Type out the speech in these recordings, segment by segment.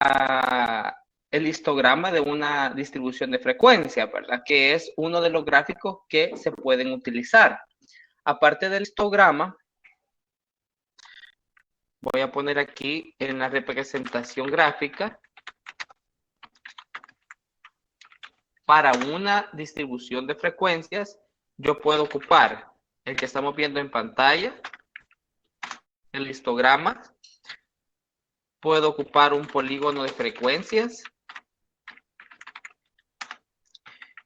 el histograma de una distribución de frecuencia, ¿verdad? Que es uno de los gráficos que se pueden utilizar. Aparte del histograma, voy a poner aquí en la representación gráfica para una distribución de frecuencias, yo puedo ocupar el que estamos viendo en pantalla, el histograma, puedo ocupar un polígono de frecuencias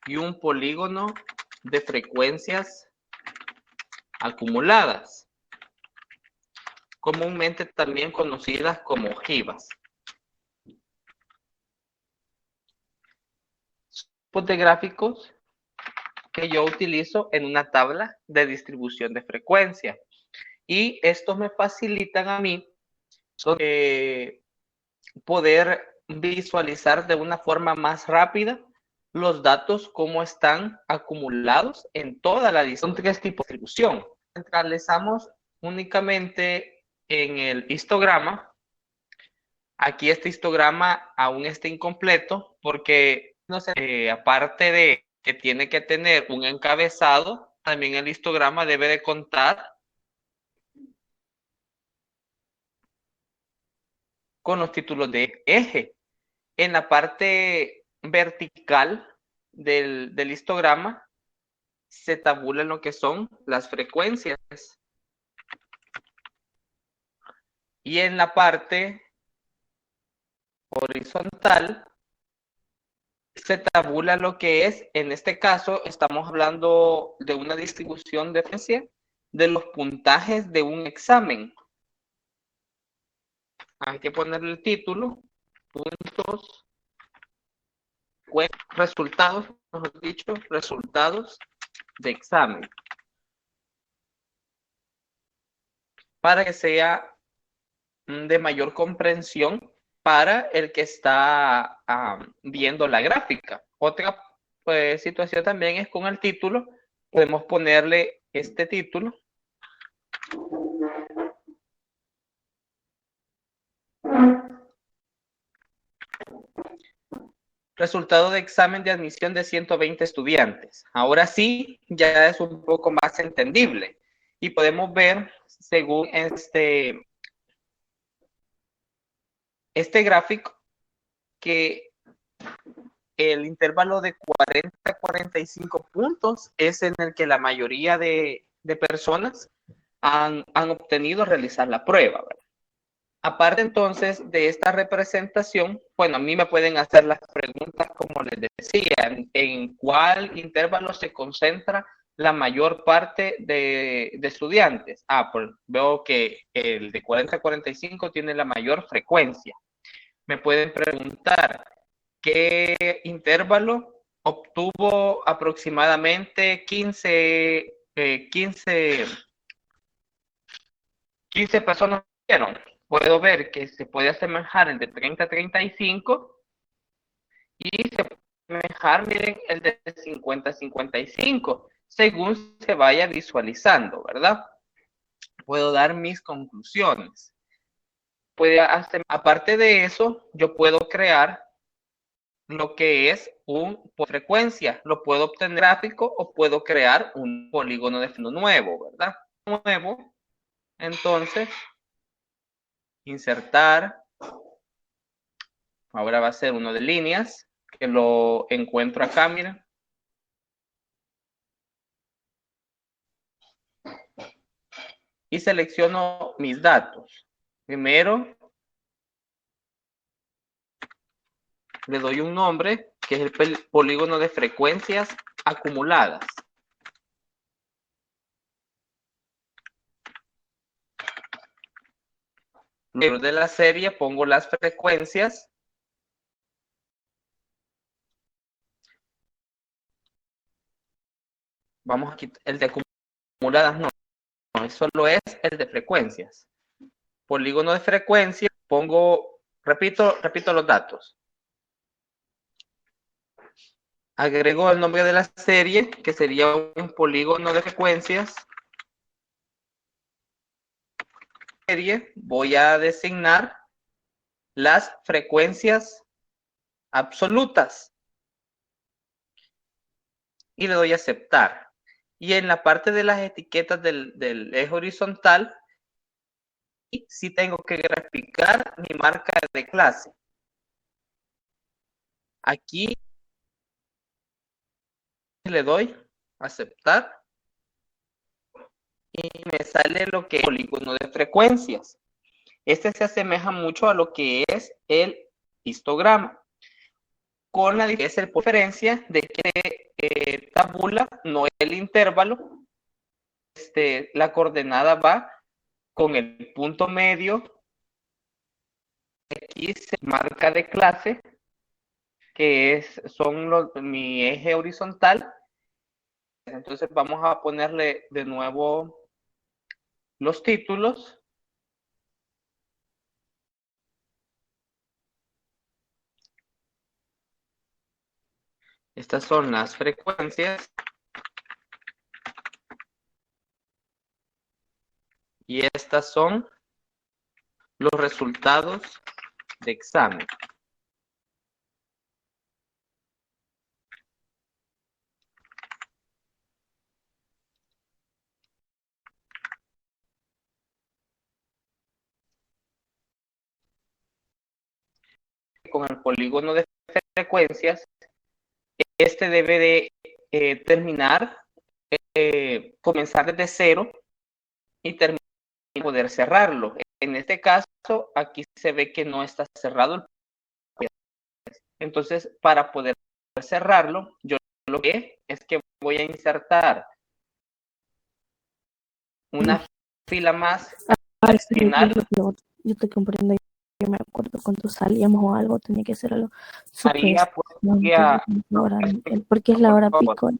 y un polígono de frecuencias acumuladas, comúnmente también conocidas como ojivas. Tipos de gráficos que yo utilizo en una tabla de distribución de frecuencia, y estos me facilitan a mí poder visualizar de una forma más rápida los datos como están acumulados en toda la distribución. Son tres tipos de distribución. Centralizamos únicamente en el histograma. Aquí este histograma aún está incompleto porque no sé, aparte de que tiene que tener un encabezado, también el histograma debe de contar con los títulos de eje. En la parte vertical del histograma se tabulan lo que son las frecuencias. Y en la parte horizontal se tabula lo que es, en este caso, estamos hablando de una distribución de frecuencia de los puntajes de un examen. Hay que ponerle el título, puntos, resultados, mejor dicho, resultados de examen. Para que sea de mayor comprensión para el que está viendo la gráfica. Otra situación también es con el título. Podemos ponerle este título. Resultado de examen de admisión de 120 estudiantes. Ahora sí, ya es un poco más entendible. Y podemos ver, según este gráfico, que el intervalo de 40 a 45 puntos es en el que la mayoría de personas han obtenido realizar la prueba, ¿verdad? Aparte entonces de esta representación, bueno, a mí me pueden hacer las preguntas como les decía, en cuál intervalo se concentra la mayor parte de estudiantes. Pues veo que el de 40 a 45 tiene la mayor frecuencia. Me pueden preguntar qué intervalo obtuvo aproximadamente 15 personas. Puedo ver que se puede asemejar el de 30 a 35 y se puede asemejar, miren, el de 50 a 55, según se vaya visualizando, ¿verdad? Puedo dar mis conclusiones. Aparte de eso, yo puedo crear lo que es por frecuencia. Lo puedo obtener gráfico o puedo crear un polígono de fondo nuevo, ¿verdad? Nuevo. Entonces, insertar. Ahora va a ser uno de líneas, que lo encuentro acá, miren. Y selecciono mis datos. Primero, le doy un nombre, que es el polígono de frecuencias acumuladas. Luego de la serie pongo las frecuencias. Vamos a quitar el de acumuladas, no, solo es el de frecuencias. Polígono de frecuencia, pongo, repito los datos. Agrego el nombre de la serie, que sería un polígono de frecuencias. Voy a designar las frecuencias absolutas y le doy a aceptar. Y en la parte de las etiquetas del eje horizontal, sí tengo que graficar mi marca de clase. Aquí le doy a aceptar y me sale lo que es el polígono de frecuencias. Este se asemeja mucho a lo que es el histograma, con la diferencia de que tabula, no el intervalo, la coordenada va con el punto medio. Aquí se marca de clase, que son mi eje horizontal. Entonces vamos a ponerle de nuevo los títulos. Estas son las frecuencias. Y estas son los resultados de examen. Con el polígono de frecuencias, este debe de terminar, comenzar desde cero y terminar y poder cerrarlo. En este caso, aquí se ve que no está cerrado. Entonces, para poder cerrarlo, yo lo que es que voy a insertar una fila más al final. Yo te comprendo. Yo me acuerdo cuando salíamos o algo, tenía que ser algo súper María, porque es la hora pico.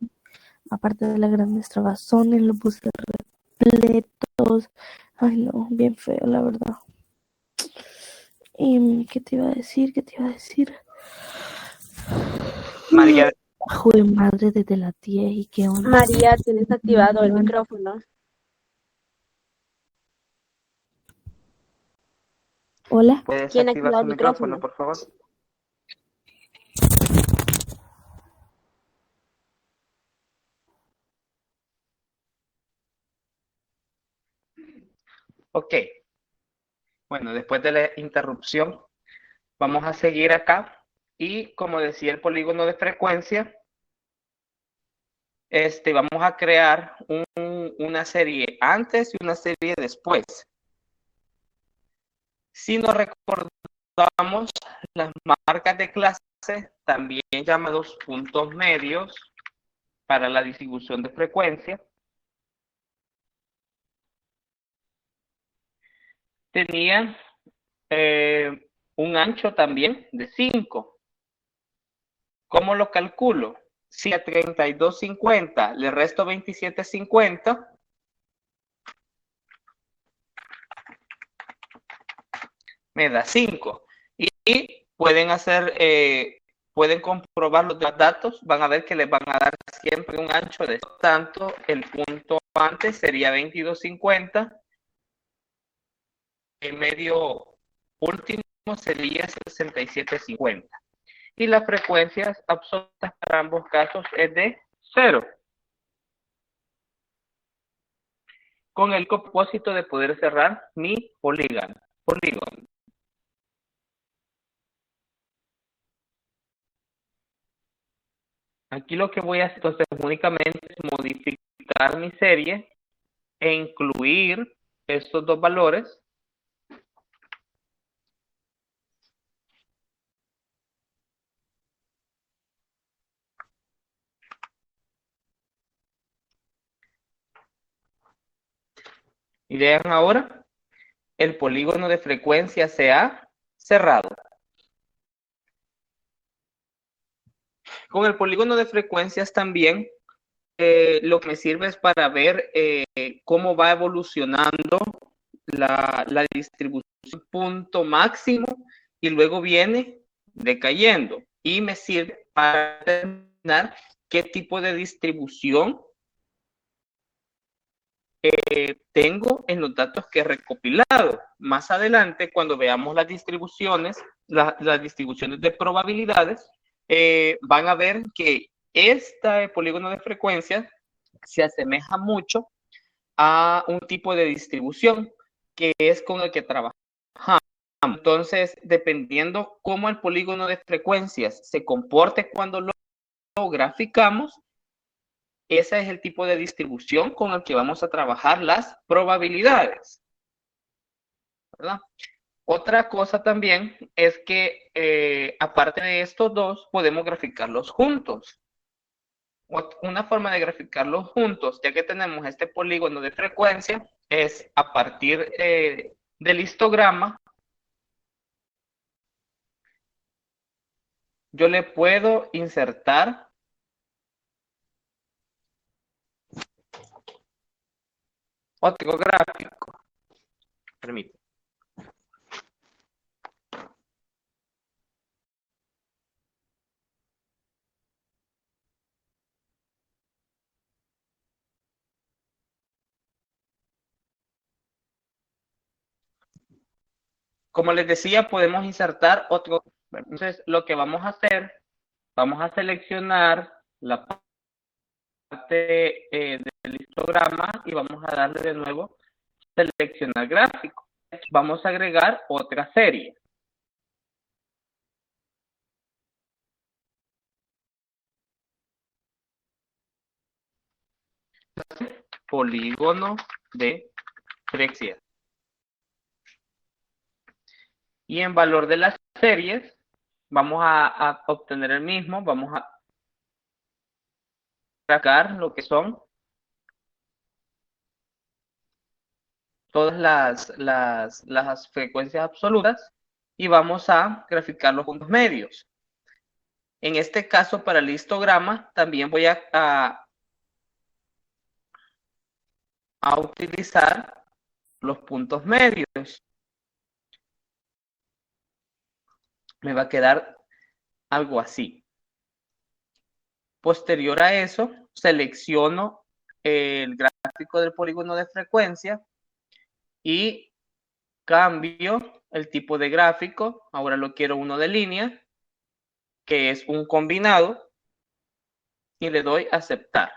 Aparte de la gran extravasación en los buses repletos. Ay, no, bien feo, la verdad. ¿Y qué te iba a decir? María. Joder, madre, desde la 10 y qué onda. María, tienes activado el micrófono. Hola. ¿Puedes activar su micrófono, por favor? Ok. Bueno, después de la interrupción, vamos a seguir acá. Y como decía el polígono de frecuencia, vamos a crear una serie antes y una serie después. Si nos recordamos, las marcas de clase, también llamados puntos medios para la distribución de frecuencia, tenían un ancho también de 5. ¿Cómo lo calculo? Si a 32.50 le resto 27.50, me da 5. Y pueden hacer, pueden comprobar los datos, van a ver que les van a dar siempre un ancho de tanto. El punto antes sería 22.50. El medio último sería 67.50. Y las frecuencias absolutas para ambos casos es de 0. Con el propósito de poder cerrar mi polígono. Aquí lo que voy a hacer entonces únicamente es modificar mi serie e incluir estos dos valores. Y vean ahora, el polígono de frecuencia se ha cerrado. Con el polígono de frecuencias también, lo que me sirve es para ver cómo va evolucionando la distribución punto máximo y luego viene decayendo. Y me sirve para determinar qué tipo de distribución tengo en los datos que he recopilado. Más adelante, cuando veamos las distribuciones, las distribuciones de probabilidades, van a ver que este polígono de frecuencia se asemeja mucho a un tipo de distribución que es con el que trabajamos. Entonces, dependiendo cómo el polígono de frecuencias se comporte cuando lo graficamos, ese es el tipo de distribución con el que vamos a trabajar las probabilidades, ¿verdad? Otra cosa también es que, aparte de estos dos, podemos graficarlos juntos. Una forma de graficarlos juntos, ya que tenemos este polígono de frecuencia, es a partir del histograma. Yo le puedo insertar otro gráfico. Permítame. Como les decía, podemos insertar otro. Entonces, lo que vamos a hacer, vamos a seleccionar la parte del histograma y vamos a darle de nuevo seleccionar gráfico. Vamos a agregar otra serie. Polígono de frecuencia. Y en valor de las series, vamos a obtener el mismo. Vamos a sacar lo que son todas las frecuencias absolutas y vamos a graficar los puntos medios. En este caso, para el histograma, también voy a utilizar los puntos medios. Me va a quedar algo así. Posterior a eso, selecciono el gráfico del polígono de frecuencia y cambio el tipo de gráfico. Ahora lo quiero uno de línea, que es un combinado, y le doy a aceptar.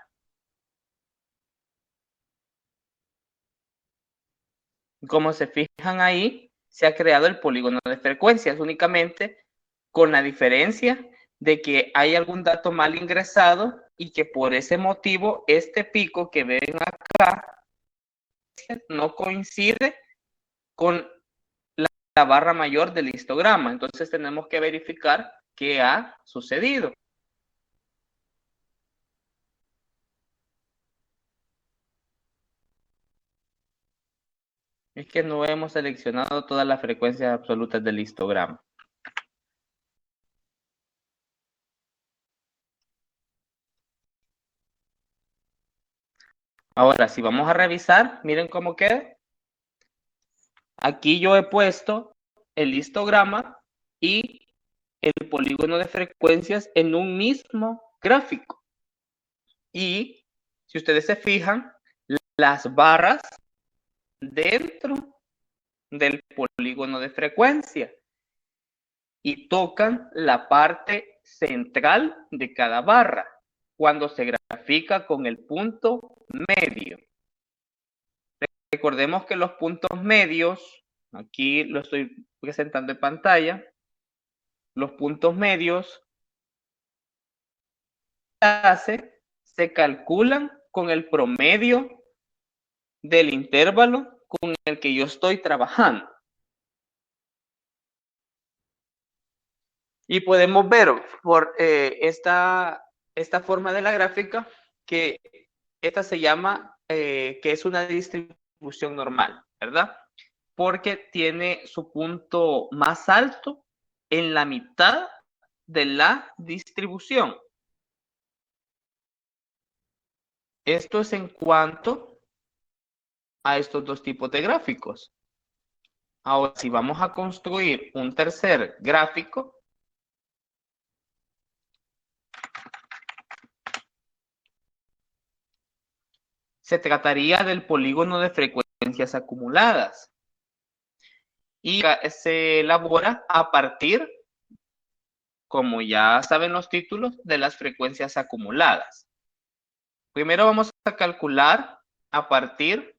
Como se fijan ahí, se ha creado el polígono de frecuencias, únicamente con la diferencia de que hay algún dato mal ingresado y que por ese motivo este pico que ven acá no coincide con la barra mayor del histograma. Entonces tenemos que verificar qué ha sucedido. Es que no hemos seleccionado todas las frecuencias absolutas del histograma. Ahora, si vamos a revisar, miren cómo queda. Aquí yo he puesto el histograma y el polígono de frecuencias en un mismo gráfico. Y si ustedes se fijan, las barras dentro del polígono de frecuencia y tocan la parte central de cada barra cuando se grafica con el punto medio. Recordemos que los puntos medios, aquí lo estoy presentando en pantalla, los puntos medios se calculan con el promedio del intervalo con el que yo estoy trabajando. Y podemos ver por esta forma de la gráfica que esta se llama que es una distribución normal, ¿verdad? Porque tiene su punto más alto en la mitad de la distribución. Esto es en cuanto a estos dos tipos de gráficos. Ahora, si vamos a construir un tercer gráfico, se trataría del polígono de frecuencias acumuladas. Y se elabora a partir, como ya saben los títulos, de las frecuencias acumuladas. Primero vamos a calcular a partir,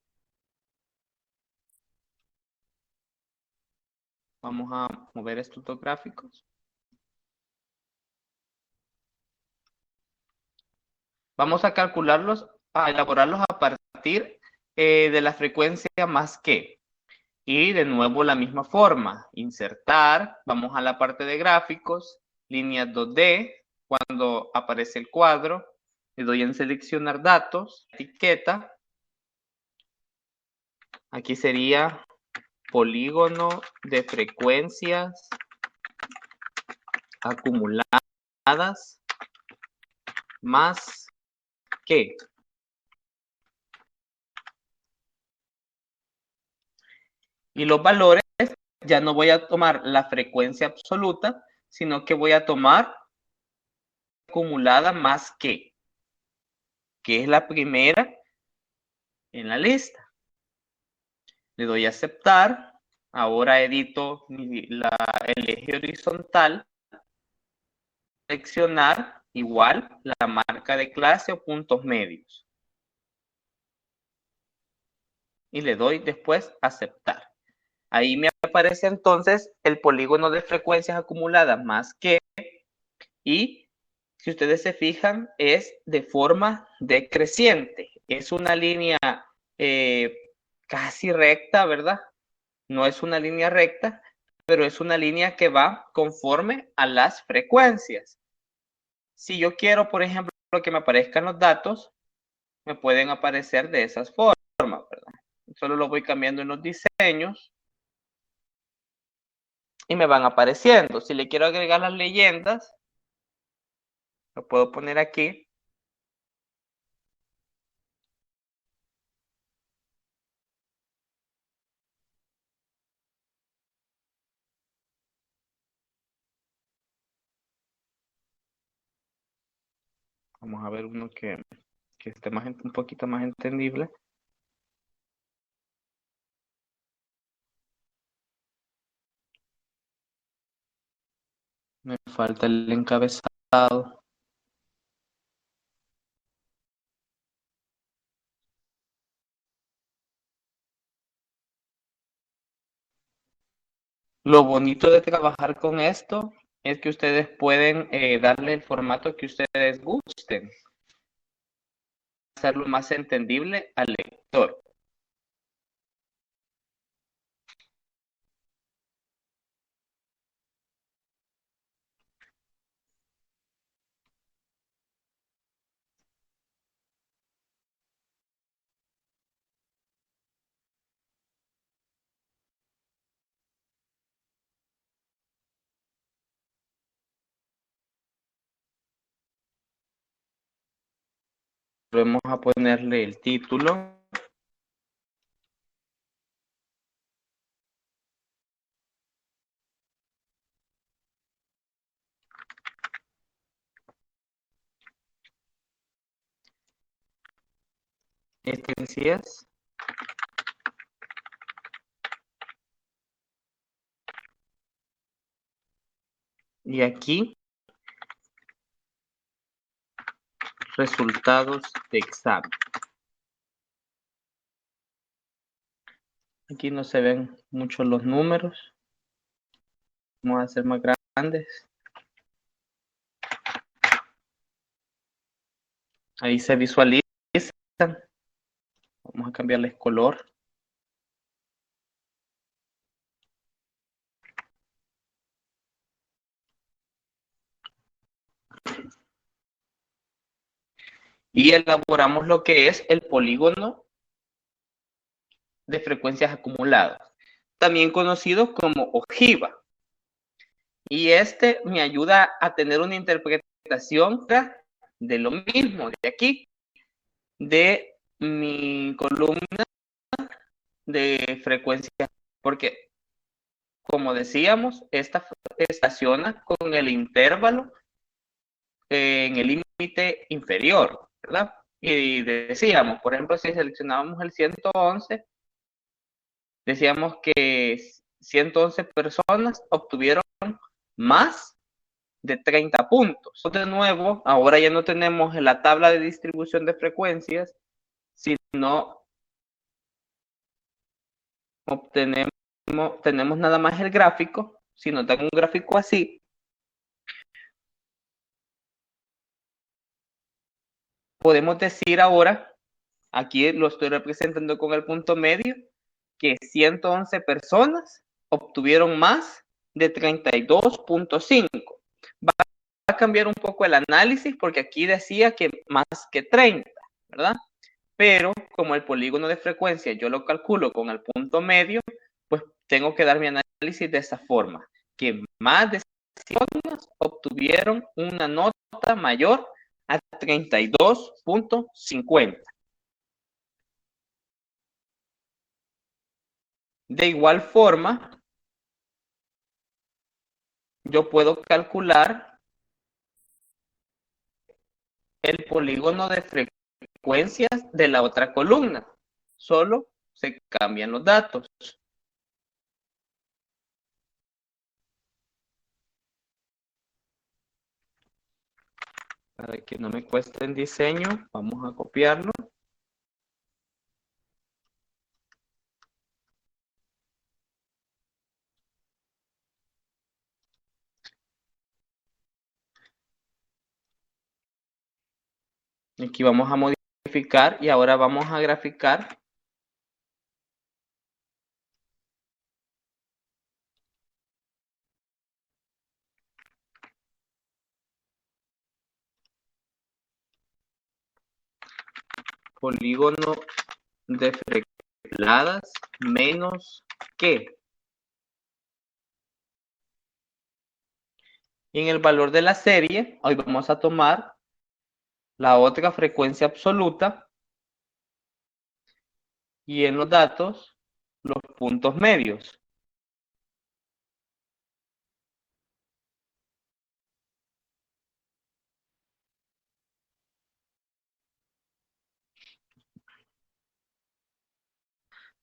vamos a mover estos dos gráficos. Vamos a calcularlos, a elaborarlos a partir de la frecuencia más que. Y de nuevo la misma forma, insertar, vamos a la parte de gráficos, línea 2D, cuando aparece el cuadro, le doy en seleccionar datos, etiqueta, aquí sería polígono de frecuencias acumuladas más que. Y los valores, ya no voy a tomar la frecuencia absoluta, sino que voy a tomar acumulada más que es la primera en la lista. Le doy a aceptar. Ahora edito el eje horizontal. Seleccionar igual la marca de clase o puntos medios. Y le doy después aceptar. Ahí me aparece entonces el polígono de frecuencias acumuladas más que, y si ustedes se fijan es de forma decreciente. Es una línea casi recta, ¿verdad? No es una línea recta, pero es una línea que va conforme a las frecuencias. Si yo quiero, por ejemplo, que me aparezcan los datos, me pueden aparecer de esas formas, ¿verdad? Solo lo voy cambiando en los diseños y me van apareciendo. Si le quiero agregar las leyendas, lo puedo poner aquí. Vamos a ver uno que esté un poquito más entendible. Me falta el encabezado. Lo bonito de trabajar con esto es que ustedes pueden darle el formato que ustedes gusten. Hacerlo más entendible al lector. Vamos a ponerle el título. Este sí es. Y aquí, resultados de examen. Aquí no se ven mucho los números. Vamos a hacer más grandes. Ahí se visualizan. Vamos a cambiarles color. Y elaboramos lo que es el polígono de frecuencias acumuladas, también conocido como ojiva. Y este me ayuda a tener una interpretación de lo mismo, de aquí, de mi columna de frecuencia, porque como decíamos, esta estaciona con el intervalo en el límite inferior, ¿verdad? Y decíamos, por ejemplo, si seleccionábamos el 111, decíamos que 111 personas obtuvieron más de 30 puntos. De nuevo, ahora ya no tenemos la tabla de distribución de frecuencias, sino tenemos nada más el gráfico. Si nos dan un gráfico así, podemos decir ahora, aquí lo estoy representando con el punto medio, que 111 personas obtuvieron más de 32.5. Va a cambiar un poco el análisis porque aquí decía que más que 30, ¿verdad? Pero como el polígono de frecuencia yo lo calculo con el punto medio, pues tengo que dar mi análisis de esta forma, que más de 100 personas obtuvieron una nota mayor a 32.50. De igual forma, yo puedo calcular el polígono de frecuencias de la otra columna. Solo se cambian los datos. Para que no me cueste en diseño, vamos a copiarlo. Aquí vamos a modificar y ahora vamos a graficar polígono de frecuencias menos que. Y en el valor de la serie, hoy vamos a tomar la otra frecuencia absoluta y en los datos los puntos medios.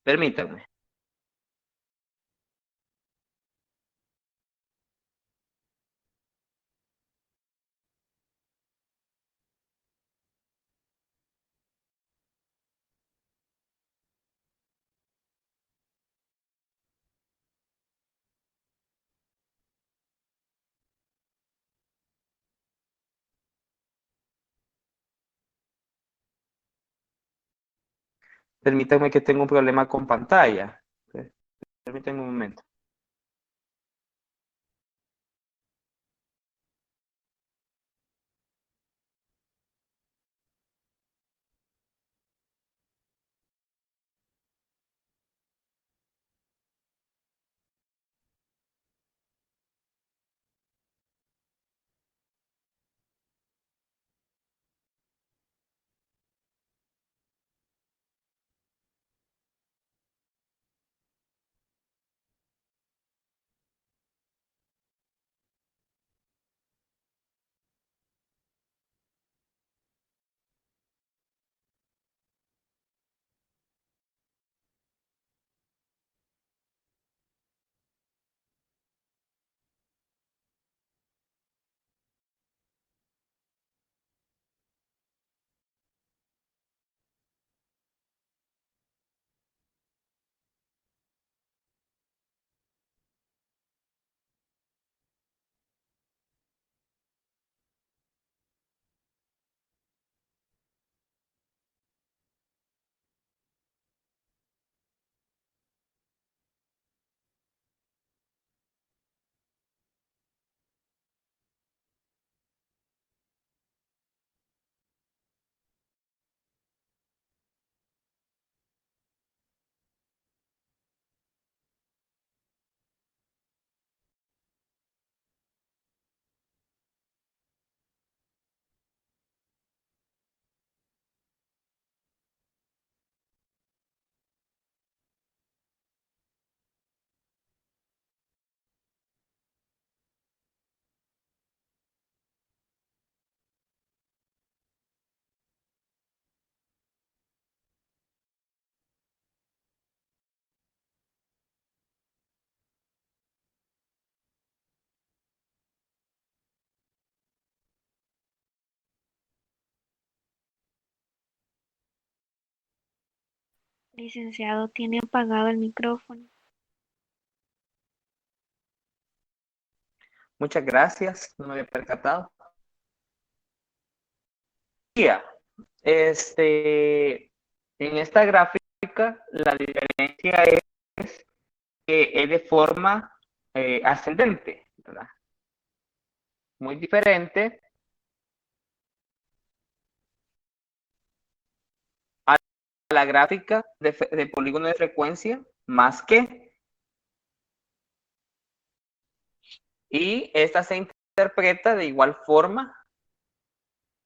Permítanme. Permítanme que tengo un problema con pantalla. Permítanme un momento. Licenciado, tiene apagado el micrófono. Muchas gracias, no me había percatado. Ya, en esta gráfica la diferencia es que es de forma ascendente, ¿verdad? Muy diferente a la gráfica de polígono de frecuencia más que, y esta se interpreta de igual forma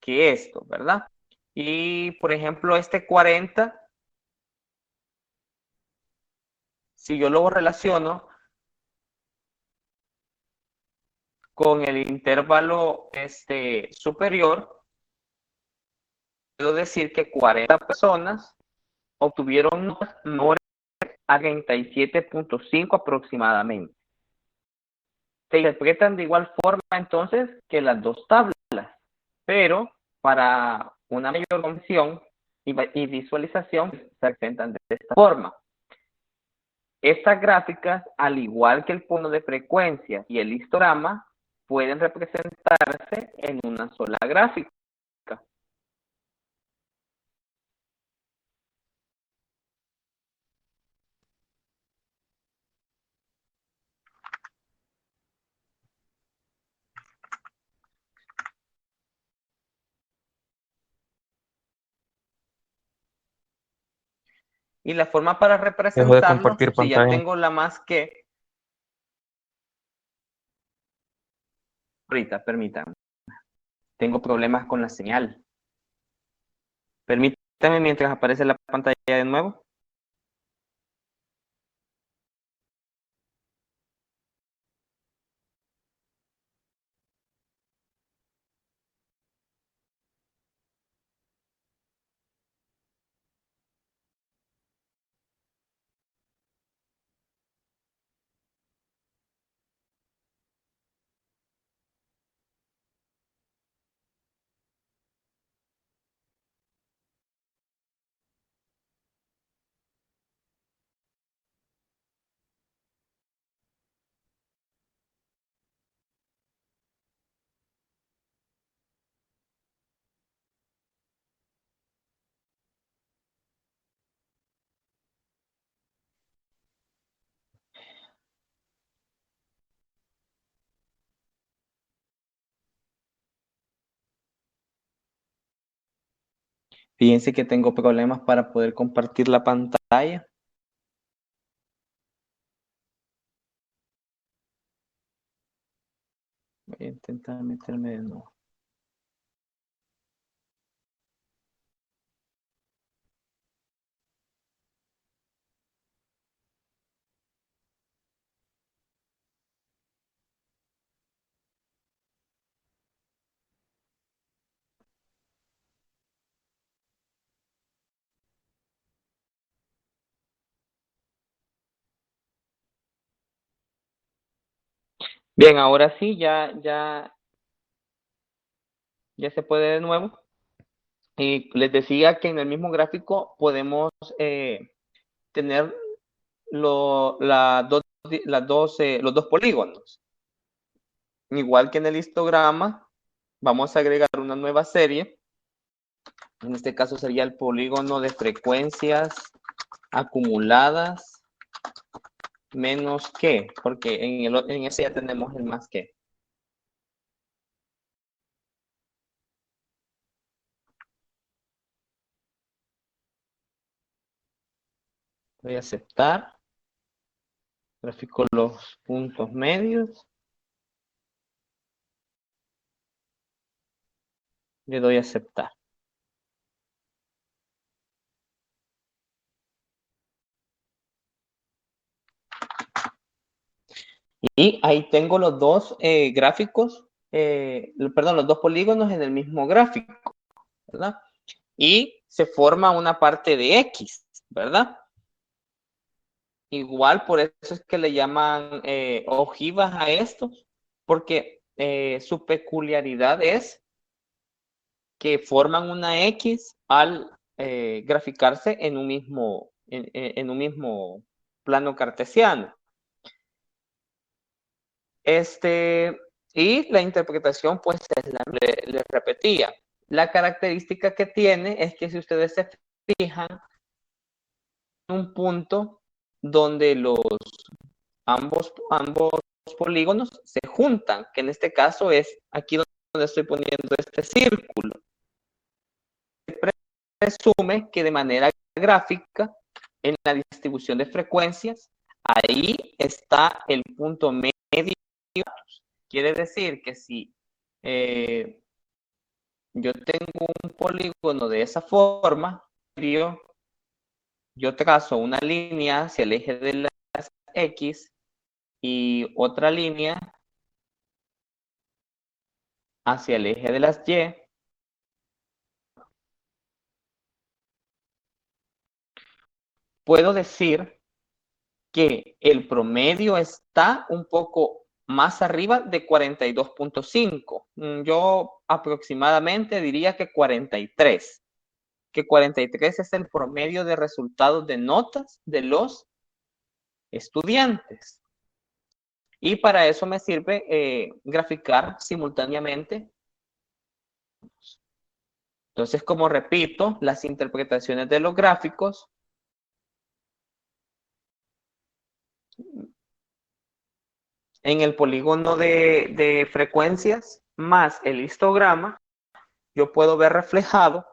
que esto, ¿verdad? Y por ejemplo, este 40, si yo lo relaciono con el intervalo superior, puedo decir que 40 personas obtuvieron notas a 37.5 aproximadamente. Se interpretan de igual forma entonces que las dos tablas, pero para una mayor comprensión y visualización se presentan de esta forma. Estas gráficas, al igual que el plano de frecuencia y el histograma, pueden representarse en una sola gráfica. Y la forma para Dejo de representarlo, compartir si ya pantalla. tengo la más que, ahorita, permítanme, tengo problemas con la señal. Permítame mientras aparece la pantalla de nuevo. Fíjense que tengo problemas para poder compartir la pantalla. Voy a intentar meterme de nuevo. Bien, ahora sí, ya se puede de nuevo. Y les decía que en el mismo gráfico podemos tener los dos polígonos. Igual que en el histograma, vamos a agregar una nueva serie. En este caso sería el polígono de frecuencias acumuladas menos que, porque en ese ya tenemos el más que. Voy a aceptar. Grafico los puntos medios. Le doy a aceptar. Y ahí tengo los dos gráficos, los dos polígonos en el mismo gráfico, ¿verdad? Y se forma una parte de X, ¿verdad? Igual por eso es que le llaman ojivas a estos, porque su peculiaridad es que forman una X al graficarse en un mismo en un mismo plano cartesiano. Y la interpretación, pues, les repetía. La característica que tiene es que si ustedes se fijan, un punto donde ambos polígonos se juntan, que en este caso es aquí donde estoy poniendo este círculo. Se presume que de manera gráfica, en la distribución de frecuencias, ahí está el punto medio. Quiere decir que si yo tengo un polígono de esa forma, yo trazo una línea hacia el eje de las X y otra línea hacia el eje de las Y. Puedo decir que el promedio está un poco más arriba de 42.5. Yo aproximadamente diría que 43. Que 43 es el promedio de resultados de notas de los estudiantes. Y para eso me sirve graficar simultáneamente. Entonces, como repito, las interpretaciones de los gráficos en el polígono de frecuencias más el histograma, yo puedo ver reflejado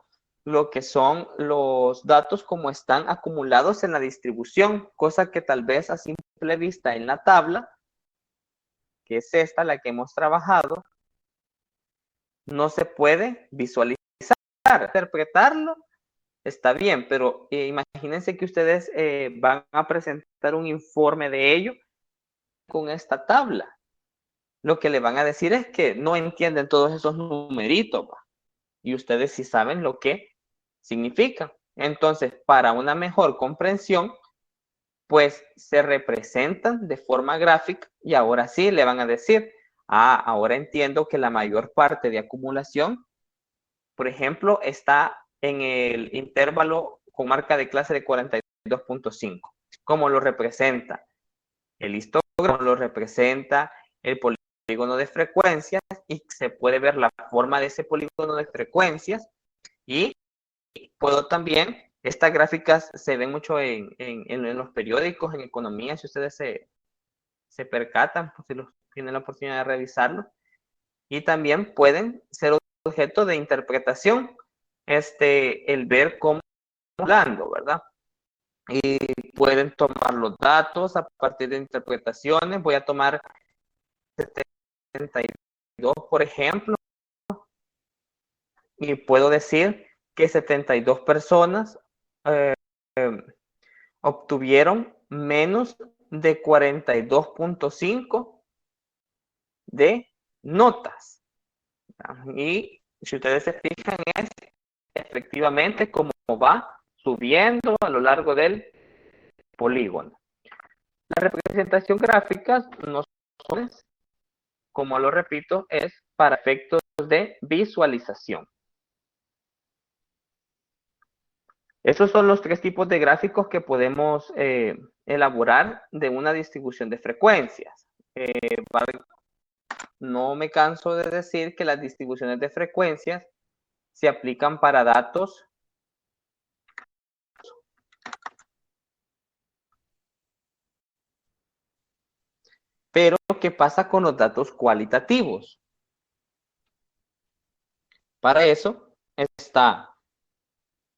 lo que son los datos como están acumulados en la distribución, cosa que tal vez a simple vista en la tabla, que es esta la que hemos trabajado, no se puede visualizar. Interpretarlo está bien, pero imagínense que ustedes van a presentar un informe de ello con esta tabla. Lo que le van a decir es que no entienden todos esos numeritos, y ustedes sí saben lo que significa. Entonces, para una mejor comprensión, pues se representan de forma gráfica y ahora sí le van a decir, ahora entiendo que la mayor parte de acumulación, por ejemplo, está en el intervalo con marca de clase de 42.5. ¿Cómo lo representa? El histograma lo representa el polígono de frecuencias y se puede ver la forma de ese polígono de frecuencias y puedo también, estas gráficas se ven mucho en los periódicos, en economía, si ustedes se percatan, pues, si tienen la oportunidad de revisarlo, y también pueden ser objeto de interpretación, el ver cómo hablando, ¿verdad? Y pueden tomar los datos a partir de interpretaciones. Voy a tomar 72, por ejemplo, y puedo decir que 72 personas obtuvieron menos de 42.5 de notas. Y si ustedes se fijan, es efectivamente como va subiendo a lo largo del polígono. La representación gráfica, no son, como lo repito, es para efectos de visualización. Esos son los tres tipos de gráficos que podemos elaborar de una distribución de frecuencias. No me canso de decir que las distribuciones de frecuencias se aplican para datos pero ¿qué pasa con los datos cualitativos? Para eso están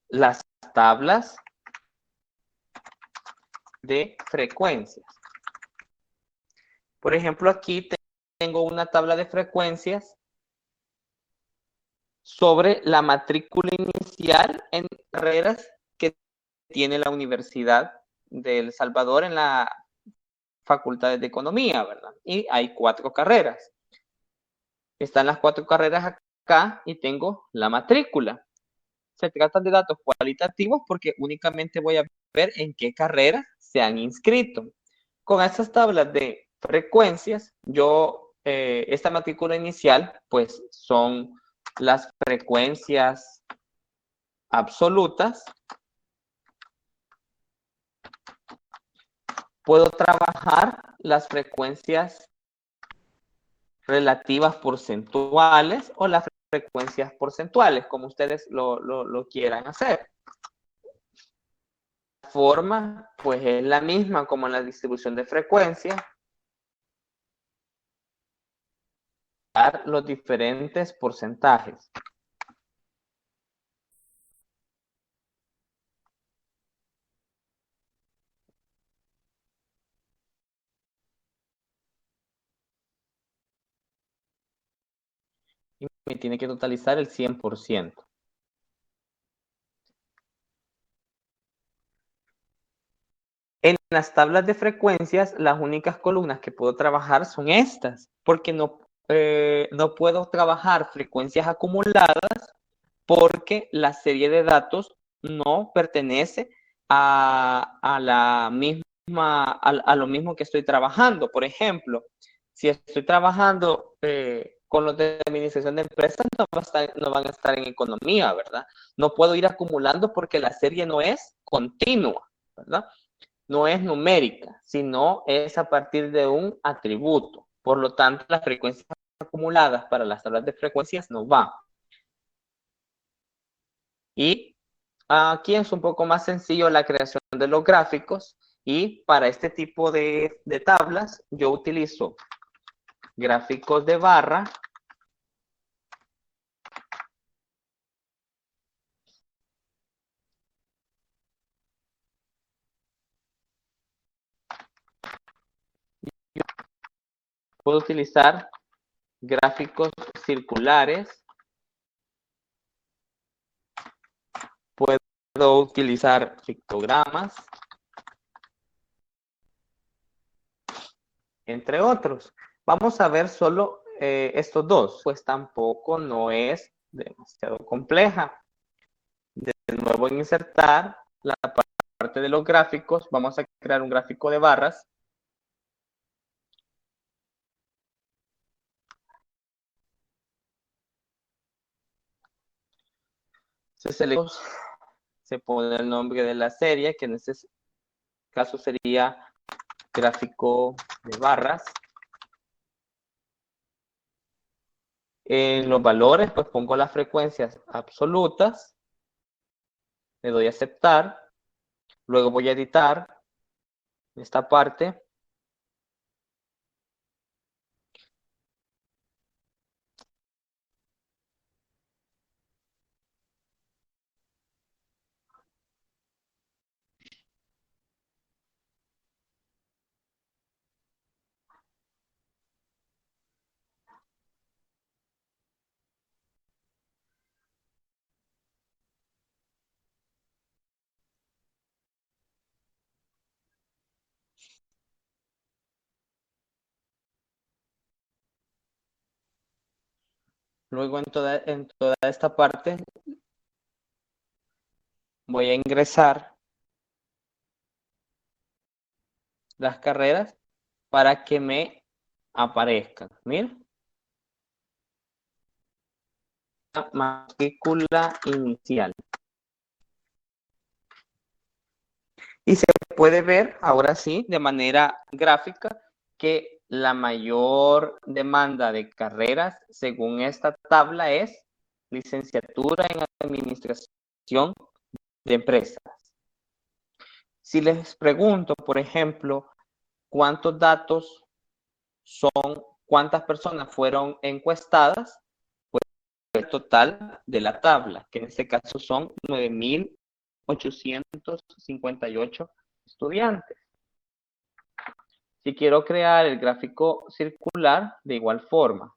las tablas de frecuencias. Por ejemplo, aquí tengo una tabla de frecuencias sobre la matrícula inicial en carreras que tiene la Universidad de El Salvador en la Facultad de Economía, ¿verdad? Y hay 4 carreras. Están las 4 carreras acá y tengo la matrícula. Se tratan de datos cualitativos porque únicamente voy a ver en qué carreras se han inscrito. Con estas tablas de frecuencias, esta matrícula inicial, pues son las frecuencias absolutas puedo trabajar las frecuencias relativas porcentuales o las frecuencias porcentuales, como ustedes lo quieran hacer. La forma, pues, es la misma como en la distribución de frecuencias. Los diferentes porcentajes. Y me tiene que totalizar el 100%. En las tablas de frecuencias, las únicas columnas que puedo trabajar son estas, porque no puedo trabajar frecuencias acumuladas porque la serie de datos no pertenece a lo mismo que estoy trabajando. Por ejemplo, si estoy trabajando con los de administración de empresas, no van a estar en economía, ¿verdad? No puedo ir acumulando porque la serie no es continua, ¿verdad? No es numérica, sino es a partir de un atributo. Por lo tanto, las frecuencias acumuladas para las tablas de frecuencias no van. Y aquí es un poco más sencillo la creación de los gráficos, y para este tipo de tablas yo utilizo gráficos de barra. Puedo utilizar gráficos circulares. Puedo utilizar pictogramas, entre otros. Vamos a ver solo estos dos, pues tampoco no es demasiado compleja. De nuevo, en insertar la parte de los gráficos, vamos a crear un gráfico de barras. Se pone el nombre de la serie, que en este caso sería gráfico de barras. En los valores, pues pongo las frecuencias absolutas, le doy a aceptar, luego voy a editar esta parte. Luego en toda esta parte voy a ingresar las carreras para que me aparezcan. Miren. Matrícula inicial. Y se puede ver ahora sí de manera gráfica que la mayor demanda de carreras según esta tabla es licenciatura en administración de empresas. Si les pregunto, por ejemplo, cuántos datos son, cuántas personas fueron encuestadas, pues el total de la tabla, que en este caso son 9,858 estudiantes. Si quiero crear el gráfico circular, de igual forma.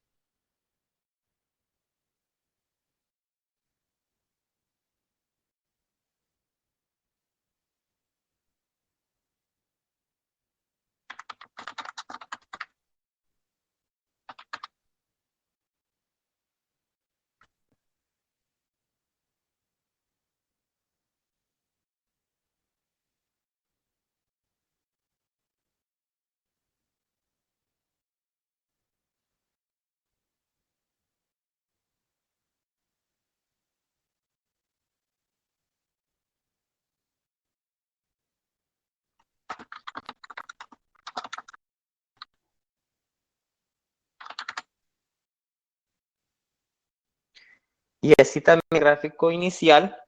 Y así también el gráfico inicial.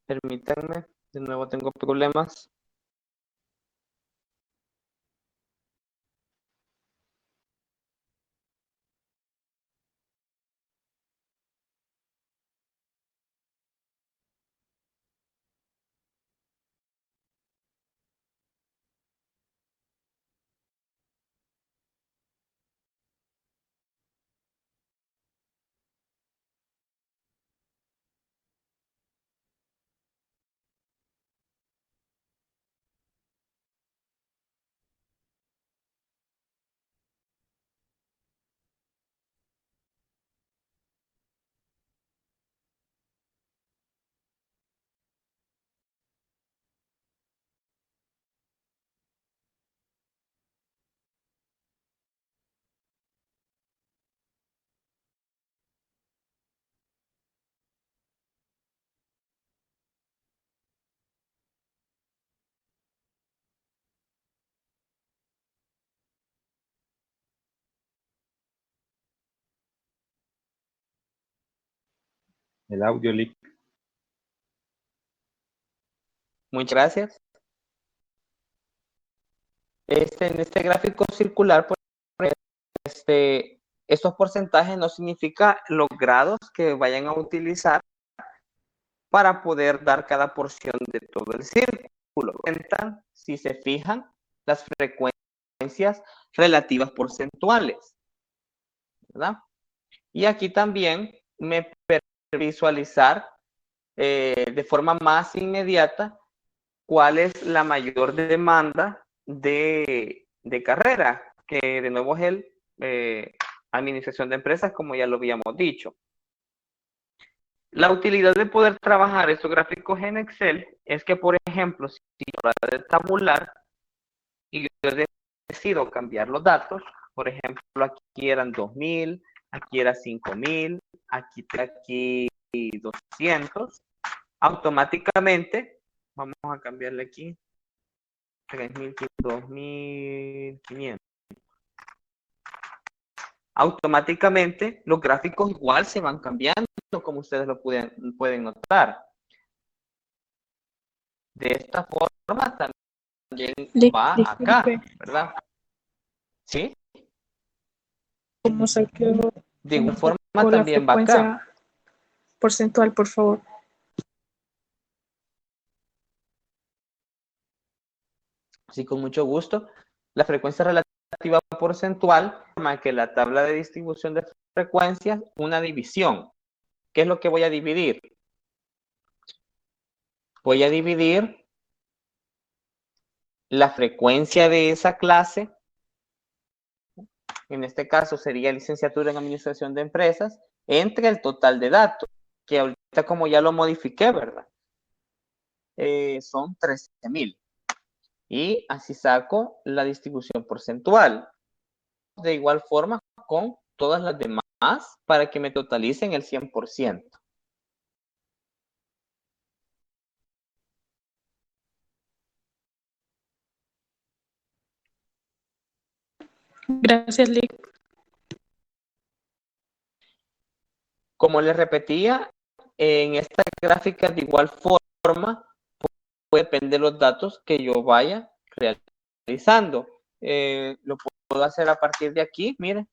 Permítanme, de nuevo tengo problemas. El audio leak. Muchas gracias. En este gráfico circular, estos porcentajes no significan los grados que vayan a utilizar para poder dar cada porción de todo el círculo. Si se fijan, las frecuencias relativas porcentuales, ¿verdad? Y aquí también me permite visualizar de forma más inmediata cuál es la mayor demanda de carrera, que de nuevo es el administración de empresas, como ya lo habíamos dicho. La utilidad de poder trabajar estos gráficos en Excel es que, por ejemplo, si a la hora de tabular y yo decido cambiar los datos, por ejemplo, aquí eran 2000, aquí era 5000, aquí 200, automáticamente, vamos a cambiarle aquí, 3000, 2500. Automáticamente los gráficos igual se van cambiando, como ustedes lo pueden notar. De esta forma también va acá, ¿verdad? ¿Sí? Como saqueo, De igual forma la también va acá. frecuencia porcentual, por favor. Sí, con mucho gusto. La frecuencia relativa porcentual forma que la tabla de distribución de frecuencias una división. ¿Qué es lo que voy a dividir? Voy a dividir la frecuencia de esa clase, en este caso sería licenciatura en administración de empresas, entre el total de datos, que ahorita como ya lo modifiqué, ¿verdad? Son 13,000. Y así saco la distribución porcentual. De igual forma con todas las demás para que me totalicen el 100%. Gracias, Lick. Como les repetía, en esta gráfica de igual forma puede depender de los datos que yo vaya realizando. Lo puedo hacer a partir de aquí, miren.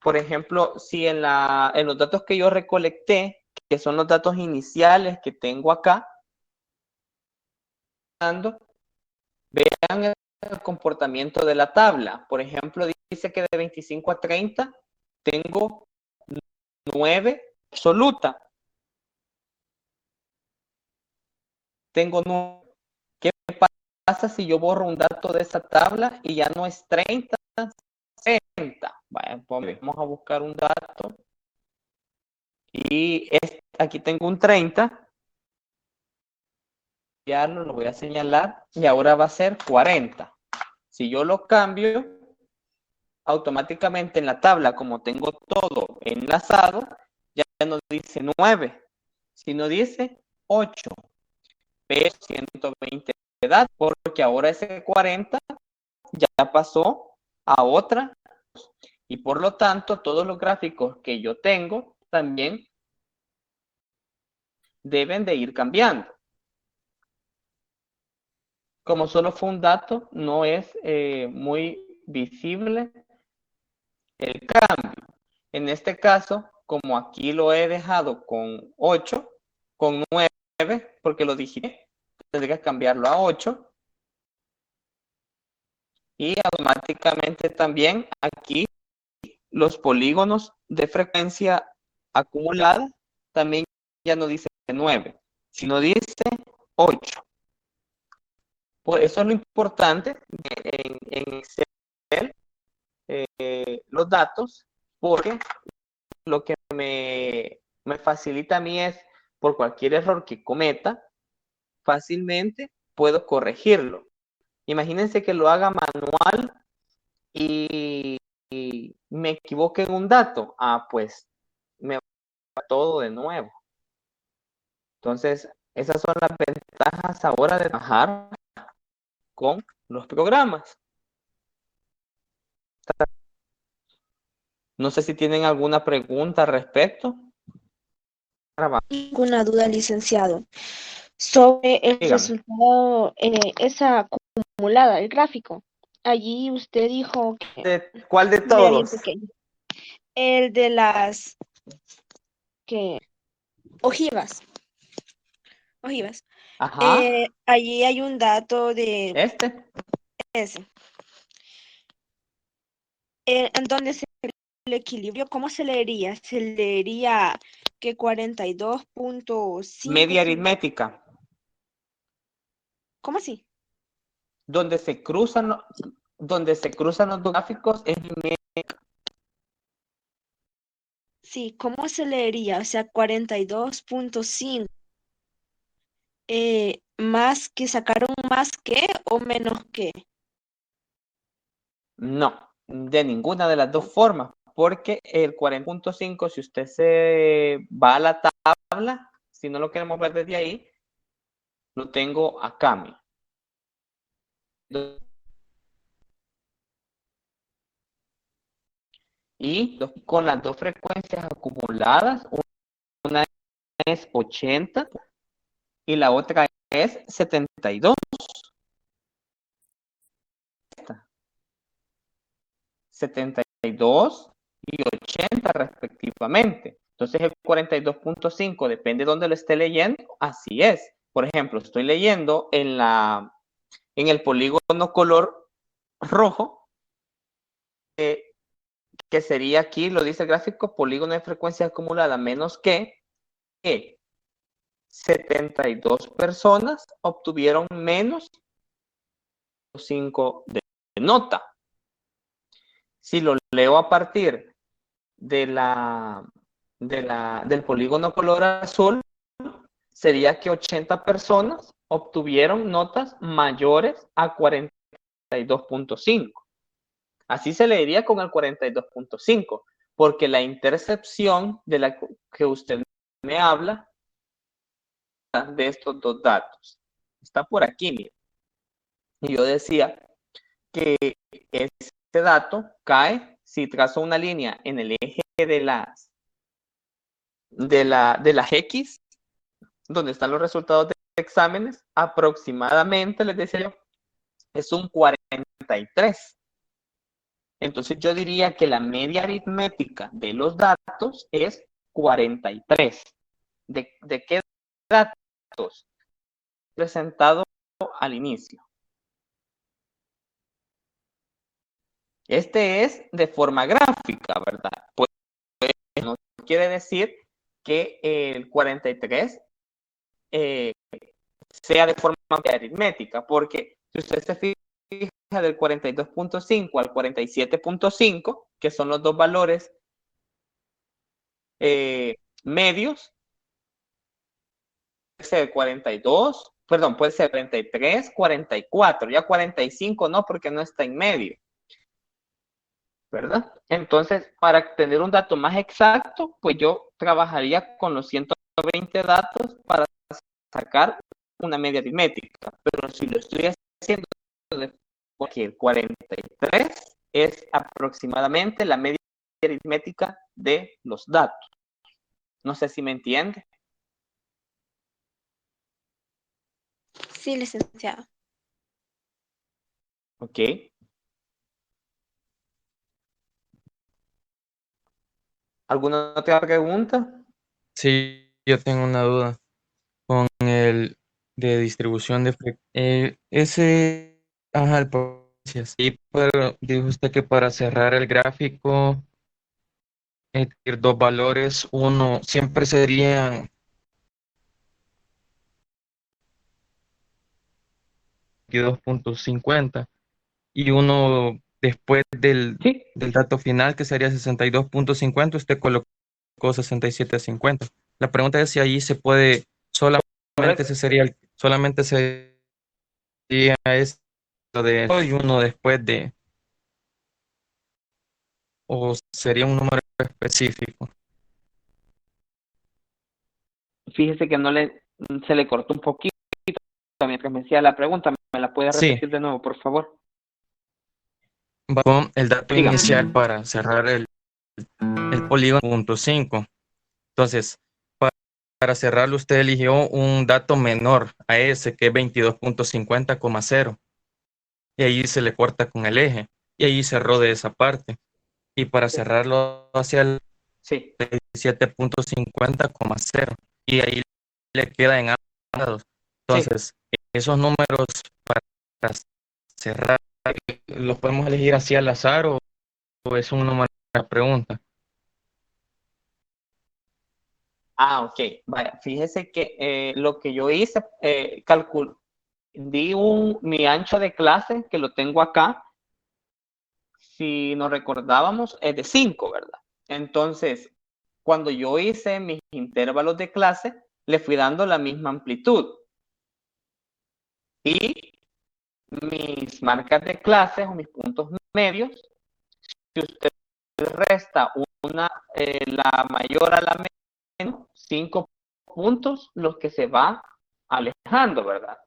Por ejemplo, si en los datos que yo recolecté, que son los datos iniciales que tengo acá, vean el comportamiento de la tabla. Por ejemplo, dice que de 25 a 30 tengo 9 absoluta. Tengo 9. ¿Qué pasa si yo borro un dato de esa tabla y ya no es 30, 60? Vamos a buscar un dato. Y aquí tengo un 30. Ya lo voy a señalar y ahora va a ser 40. Si yo lo cambio, automáticamente en la tabla, como tengo todo enlazado, ya no dice 9, sino dice 8. Pero 120 de edad, porque ahora ese 40 ya pasó a otra. Y por lo tanto, todos los gráficos que yo tengo también deben de ir cambiando. Como solo fue un dato, no es muy visible el cambio. En este caso, como aquí lo he dejado con 8, con 9, porque lo digité, tendría que cambiarlo a 8. Y automáticamente también aquí los polígonos de frecuencia acumulada también ya no dice 9, sino dice 8. Por eso es lo importante en Excel los datos, porque lo que me facilita a mí es, por cualquier error que cometa, fácilmente puedo corregirlo. Imagínense que lo haga manual y me equivoque en un dato. Pues me va todo de nuevo. Entonces, esas son las ventajas ahora de trabajar con los programas. No sé si tienen alguna pregunta al respecto. Ninguna duda, licenciado. Sobre el Dígame. resultado, esa acumulada, el gráfico. Allí usted dijo que ¿Cuál de era bien todos? pequeño. El de las ojivas. Ajá. Allí hay un dato de ese. ¿En dónde se el equilibrio? ¿Cómo se leería? Se leería que 42.5. Media aritmética. ¿Cómo así? Donde se cruzan los dos gráficos es media. Sí, ¿cómo se leería? O sea, 42.5. ¿Más que sacaron más que o menos que? No, de ninguna de las dos formas, porque el 40.5, si usted se va a la tabla, si no lo queremos ver desde ahí, lo tengo acá. Mira. Y con las dos frecuencias acumuladas, una es 80 y la otra es 72. 72 y 80 respectivamente. Entonces el 42.5 depende de dónde lo esté leyendo, así es. Por ejemplo, estoy leyendo en el polígono color rojo, que sería aquí, lo dice el gráfico, polígono de frecuencia acumulada menos que 72 personas obtuvieron menos 5 de nota. Si lo leo a partir del polígono color azul, sería que 80 personas obtuvieron notas mayores a 42.5. Así se leería con el 42.5, porque la intercepción de la que usted me habla de estos dos datos está por aquí, mira. Y yo decía que este dato cae si trazo una línea en el eje de las X, donde están los resultados de exámenes, aproximadamente, les decía yo, es un 43. Entonces yo diría que la media aritmética de los datos es 43. ¿De qué datos? Presentado al inicio. Este es de forma gráfica, ¿verdad? Pues no quiere decir que el 43 sea de forma aritmética, porque si usted se fija del 42.5 al 47.5, que son los dos valores medios, puede ser 42, perdón, puede ser 43, 44, ya 45 no, porque no está en medio, ¿verdad? Entonces, para tener un dato más exacto, pues yo trabajaría con los 120 datos para sacar una media aritmética, pero si lo estoy haciendo porque el 43 es aproximadamente la media aritmética de los datos. No sé si me entiende. Sí, licenciado. Ok. ¿Alguna otra pregunta? Sí, yo tengo una duda con el de distribución de ese, ajá, el potencias. Sí, pero dijo usted que para cerrar el gráfico, dos valores, uno siempre serían 22.50 y uno después Sí, del dato final que sería 62.50, usted colocó 67.50. La pregunta es si ahí se puede, solamente correcto. ese sería solamente sería esto de y uno después de, o sería un número específico. Fíjese que se le cortó un poquito mientras me hacía la pregunta. ¿Me la puede Sí, repetir de nuevo, por favor? va con el dato Dígame. inicial para cerrar el polígono punto 5. Entonces, para cerrarlo, usted eligió un dato menor a ese, que es 22.50,0. Y ahí se le corta con el eje. Y ahí cerró de esa parte. Y para cerrarlo hacia el Sí. 7.50,0. Y ahí le queda en ambos lados. Sí. Entonces, esos números para cerrar, ¿los podemos elegir así al azar o es un número de pregunta? Ah, ok. Vaya, fíjese que lo que yo hice, di mi ancho de clase, que lo tengo acá, si nos recordábamos, es de 5, ¿verdad? Entonces, cuando yo hice mis intervalos de clase, le fui dando la misma amplitud. Y mis marcas de clase o mis puntos medios, si usted resta la mayor a la menor, 5 puntos, los que se va alejando, ¿verdad?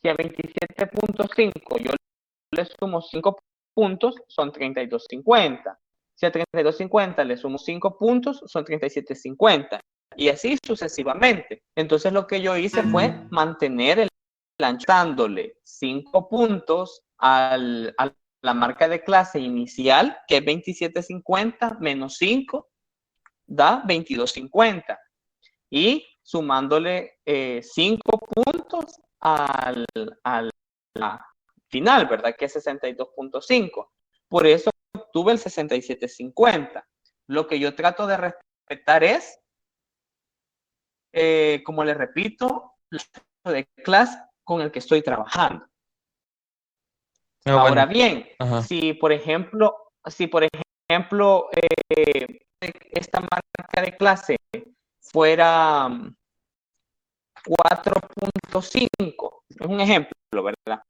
Si a 27.5 yo le sumo 5 puntos, son 32.50. Si a 32.50 le sumo 5 puntos, son 37.50. Y así sucesivamente. Entonces lo que yo hice fue mantener el ancho, dándole 5 puntos a la marca de clase inicial, que es 27.50 menos 5, da 22.50. Y sumándole 5 puntos al final, ¿verdad? Que es 62.5. Por eso obtuve el 67.50. Lo que yo trato de respetar es, como le repito, el de clase con el que estoy trabajando. Ah, Ahora bueno, bien, ajá. si por ejemplo, esta marca de clase fuera 4.5, es un ejemplo, ¿verdad?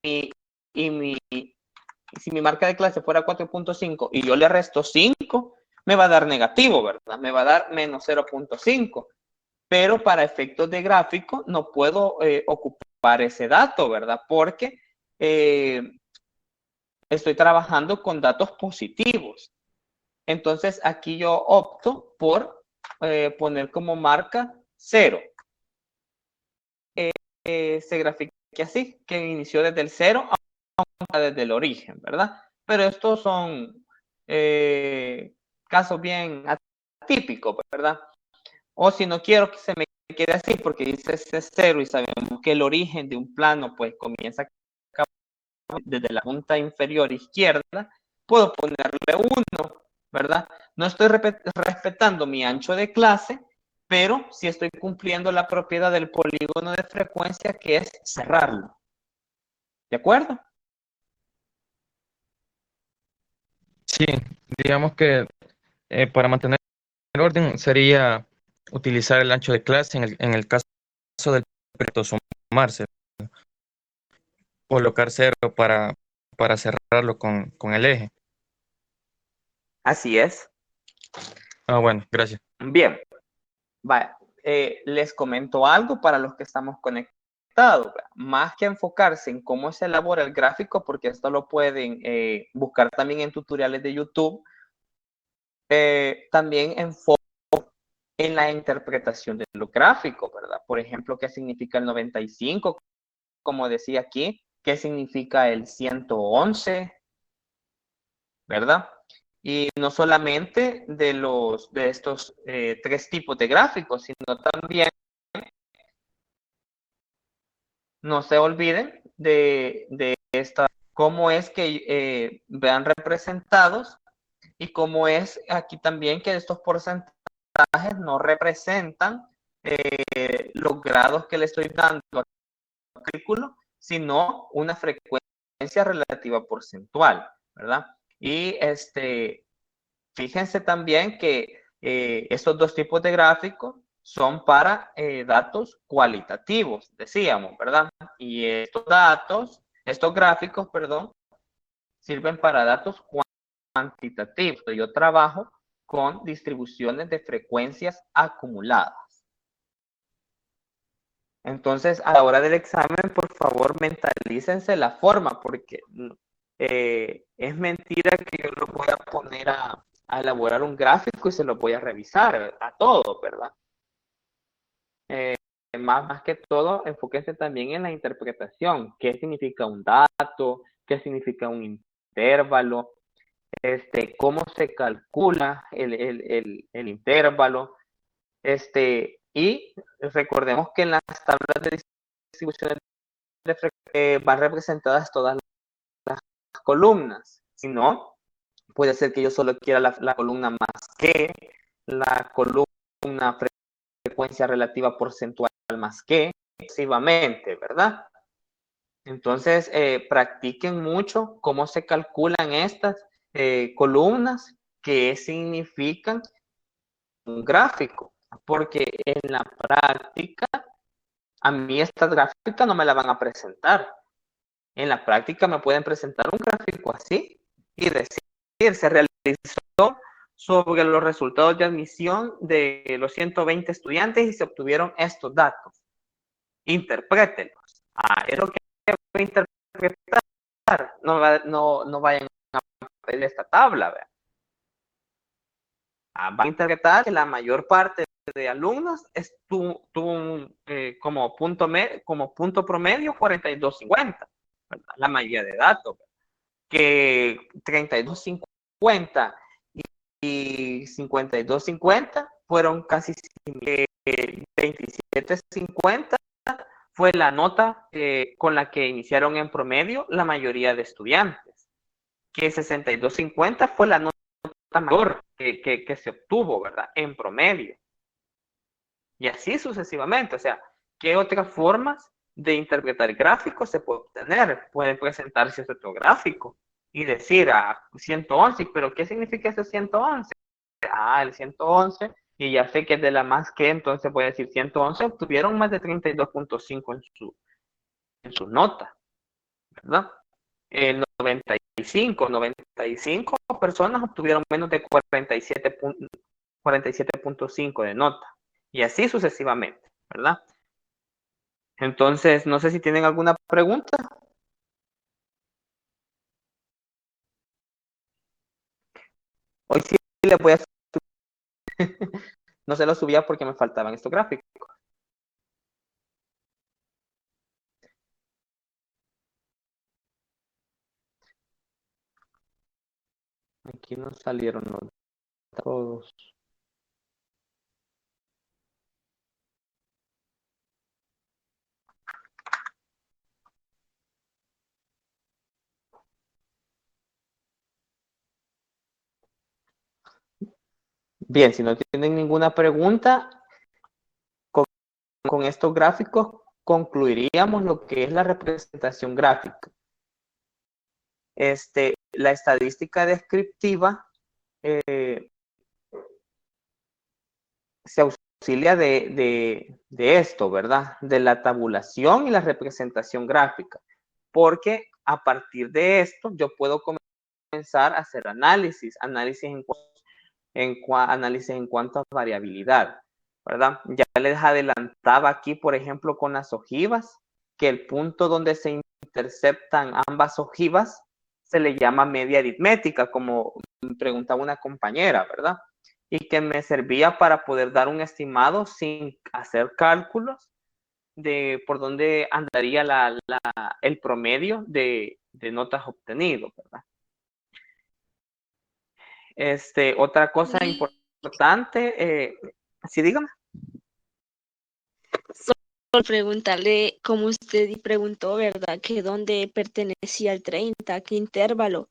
Y si mi marca de clase fuera 4.5 y yo le resto 5, me va a dar negativo, ¿verdad? Me va a dar menos 0.5. Pero para efectos de gráfico no puedo ocupar ese dato, ¿verdad? Porque estoy trabajando con datos positivos. Entonces aquí yo opto por poner como marca 0. Se grafica así, que inició desde el 0 desde el origen, ¿verdad? Pero estos son casos bien atípicos, ¿verdad? O si no quiero que se me quede así porque dice ese 0 y sabemos que el origen de un plano pues comienza desde la punta inferior izquierda, puedo ponerle 1, ¿verdad? No estoy respetando mi ancho de clase, pero sí estoy cumpliendo la propiedad del polígono de frecuencia, que es cerrarlo. ¿De acuerdo? Sí, digamos que para mantener el orden sería utilizar el ancho de clase en el caso del proyecto sumarse, colocar 0 para cerrarlo con el eje. Así es. Ah, bueno, gracias. Bien, vaya, les comento algo para los que estamos conectados. Más que enfocarse en cómo se elabora el gráfico, porque esto lo pueden buscar también en tutoriales de YouTube, también enfoco en la interpretación de los gráficos, ¿verdad? Por ejemplo, ¿qué significa el 95? Como decía aquí, ¿qué significa el 111? ¿Verdad? Y no solamente de estos tres tipos de gráficos, sino también no se olviden de esta, cómo es que vean representados y cómo es aquí también que estos porcentajes no representan los grados que le estoy dando al cálculo, sino una frecuencia relativa porcentual, ¿verdad? Y fíjense también que estos dos tipos de gráficos son para datos cualitativos, decíamos, ¿verdad? Y estos gráficos, perdón, sirven para datos cuantitativos. Yo trabajo con distribuciones de frecuencias acumuladas. Entonces, a la hora del examen, por favor, mentalícense la forma, porque es mentira que yo lo voy a poner a elaborar un gráfico y se lo voy a revisar a todos, ¿verdad? Más que todo, enfóquense también en la interpretación. ¿Qué significa un dato? ¿Qué significa un intervalo? ¿Cómo se calcula el intervalo? Y recordemos que en las tablas de distribución van representadas todas las columnas. Si no, puede ser que yo solo quiera la columna más que, la columna frecuencia relativa porcentual más que, sucesivamente, ¿verdad? Entonces, practiquen mucho cómo se calculan estas columnas, qué significan un gráfico, porque en la práctica, a mí estas gráficas no me la van a presentar. En la práctica me pueden presentar un gráfico así y decir, se realizó sobre los resultados de admisión de los 120 estudiantes y se obtuvieron estos datos. Interprétenlos. Es lo que voy a interpretar. No vayan a ver esta tabla. ¿Verdad? Van a interpretar que la mayor parte de alumnos tuvo como punto promedio 42.50, ¿verdad? La mayoría de datos, ¿verdad? Que 32.50 y 52.50 fueron casi 27.50 fue la nota con la que iniciaron en promedio la mayoría de estudiantes, que 62.50 fue la nota mayor que se obtuvo, ¿verdad? En promedio. Y así sucesivamente. O sea, ¿qué otras formas de interpretar gráficos se puede obtener? Puede presentarse otro gráfico y decir, 111, ¿pero qué significa ese 111? El 111, y ya sé que es de la más que, entonces voy a decir 111, obtuvieron más de 32.5 en su nota, ¿verdad? El 95 personas obtuvieron menos de 47.5 de nota. Y así sucesivamente, ¿verdad? Entonces, no sé si tienen alguna pregunta. Hoy sí les voy a subir. No se lo subía porque me faltaban estos gráficos. Aquí nos salieron los todos. Bien, si no tienen ninguna pregunta, con estos gráficos concluiríamos lo que es la representación gráfica. La estadística descriptiva se auxilia de esto, ¿verdad? De la tabulación y la representación gráfica, porque a partir de esto yo puedo comenzar a hacer análisis en cuanto a variabilidad, ¿verdad? Ya les adelantaba aquí, por ejemplo, con las ojivas, que el punto donde se interceptan ambas ojivas se le llama media aritmética, como preguntaba una compañera, ¿verdad? y que me servía para poder dar un estimado sin hacer cálculos de por dónde andaría el promedio de notas obtenido, ¿verdad? Otra cosa importante, sí, dígame. Solo preguntarle, como usted preguntó, ¿verdad? Que dónde pertenecía el 30, a qué intervalo.